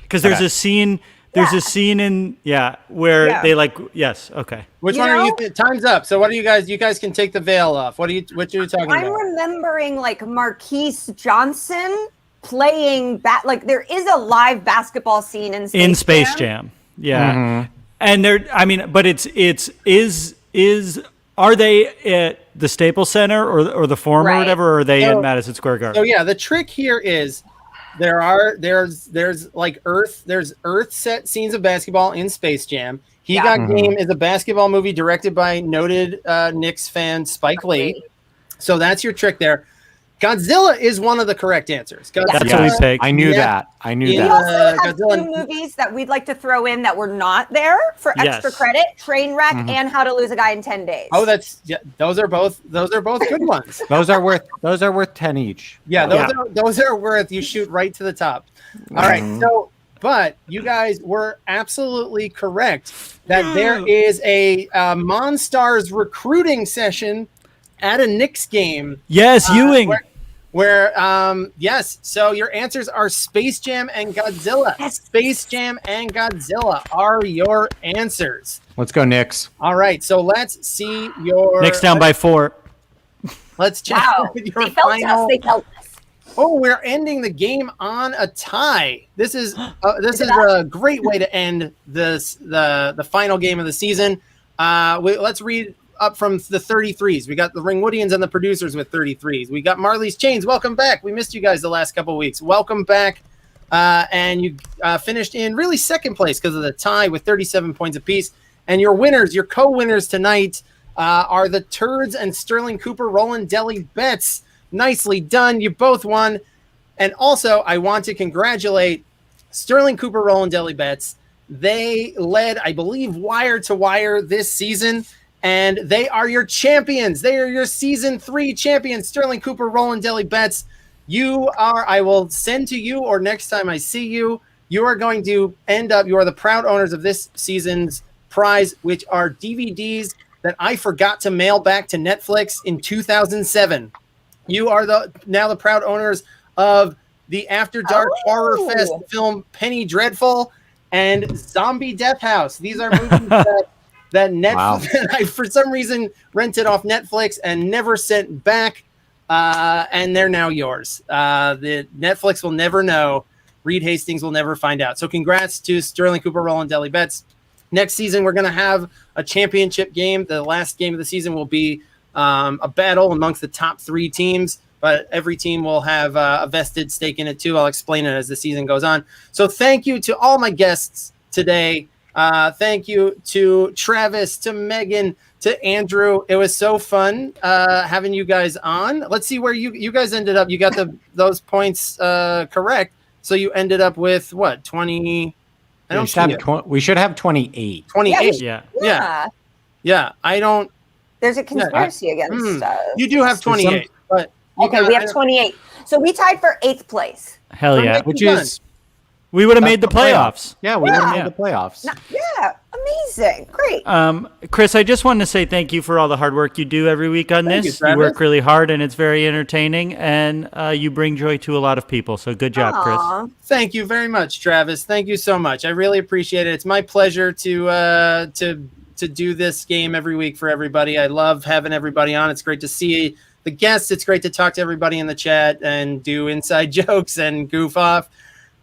because there's a scene. There's a scene in where they like yes. Okay. Which one are you? Time's up. So what are you guys? You guys can take the veil off. What are you talking about? I'm remembering like Marquise Johnson playing like there is a live basketball scene in Space Jam. Yeah. Mm-hmm. And but are they at the Staples Center or the Forum or whatever, or are they in Madison Square Garden? So yeah, the trick here is there's like Earth set scenes of basketball in Space Jam. He Got Game is a basketball movie directed by noted Knicks fan Spike Lee. So that's your trick there. Godzilla is one of the correct answers. That's what we picked. I knew that. We also have two movies that we'd like to throw in that were not there for extra credit: Trainwreck and How to Lose a Guy in 10 Days. Oh, those are both good ones. Those are worth 10 each. Yeah, those are worth. You shoot right to the top. All right, so. But you guys were absolutely correct that there is a Monstars recruiting session at a Knicks game. Yes, Ewing. Yes. So your answers are Space Jam and Godzilla. Yes. Space Jam and Godzilla are your answers. Let's go, Knicks. All right. So let's see your Knicks down by 4. Let's check your final. They felt us. Oh, we're ending the game on a tie. This is a great way to end the final game of the season. Let's read up from the 33s. We got the Ringwoodians and the producers with 33s. We got Marley's Chains. Welcome back. We missed you guys the last couple of weeks. Welcome back. And you finished in really second place because of the tie with 37 points apiece. And your winners, your co-winners tonight are the Turds and Sterling Cooper Roland Deli Bets. Nicely done. You both won. And also, I want to congratulate Sterling Cooper Roland Deli Bets. They led, I believe, wire to wire this season. And they are your champions. They are your season 3 champions, Sterling Cooper, Roland Deli Bets. I will send to you, or next time I see you, you are going to you are the proud owners of this season's prize, which are DVDs that I forgot to mail back to Netflix in 2007. You are now the proud owners of the After Dark Horror Fest film Penny Dreadful and Zombie Death House. These are movies that Netflix, I, for some reason, rented off Netflix and never sent back, and they're now yours. The Netflix will never know. Reed Hastings will never find out. So congrats to Sterling Cooper, Roland Deli Bets. Next season, we're going to have a championship game. The last game of the season will be a battle amongst the top 3 teams, but every team will have a vested stake in it too. I'll explain it as the season goes on. So thank you to all my guests today. Thank you to Travis, to Megan, to Andrew. It was so fun having you guys on. Let's see where you guys ended up. You got those points correct. So you ended up with what, 20? We should have 28. 28. Yeah. I don't. There's a conspiracy against us. You do have 28, but okay, we have 28. So we tied for 8th place. Hell yeah! Which is we would have made the playoffs. Yeah, we would have made the playoffs. Yeah, amazing, great. Chris, I just wanted to say thank you for all the hard work you do every week on this. You work really hard, and it's very entertaining, and you bring joy to a lot of people. So good job, Chris. Thank you very much, Travis. Thank you so much. I really appreciate it. It's my pleasure to do this game every week for everybody. I love having everybody on. It's great to see the guests. It's great to talk to everybody in the chat and do inside jokes and goof off.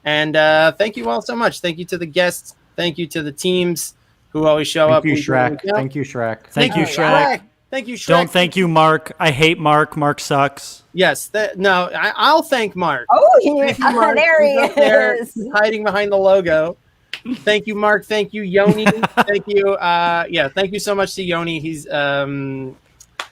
And thank you all so much. Thank you to the guests. Thank you to the teams who always show up. Thank you, Shrek. Thank you, Shrek. Thank you, Shrek. Thank you, Shrek. Don't thank you, Mark. I hate Mark. Mark sucks. Yes. I'll thank Mark. Oh, there he is. Hiding behind the logo. Thank you, Mark. Thank you, Yoni. Thank you. Thank you so much to Yoni.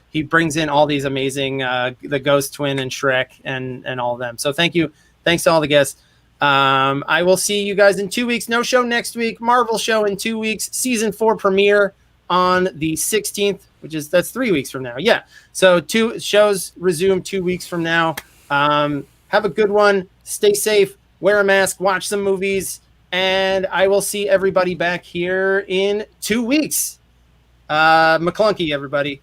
He brings in all these amazing the Ghost Twin and Shrek and all of them. So thank you. Thanks to all the guests. I will see you guys in 2 weeks. No show next week. Marvel show in 2 weeks. Season 4 premiere on the 16th, that's 3 weeks from now. Yeah. So 2 shows resume 2 weeks from now. Have a good one. Stay safe. Wear a mask. Watch some movies. And I will see everybody back here in 2 weeks. McClunky, everybody.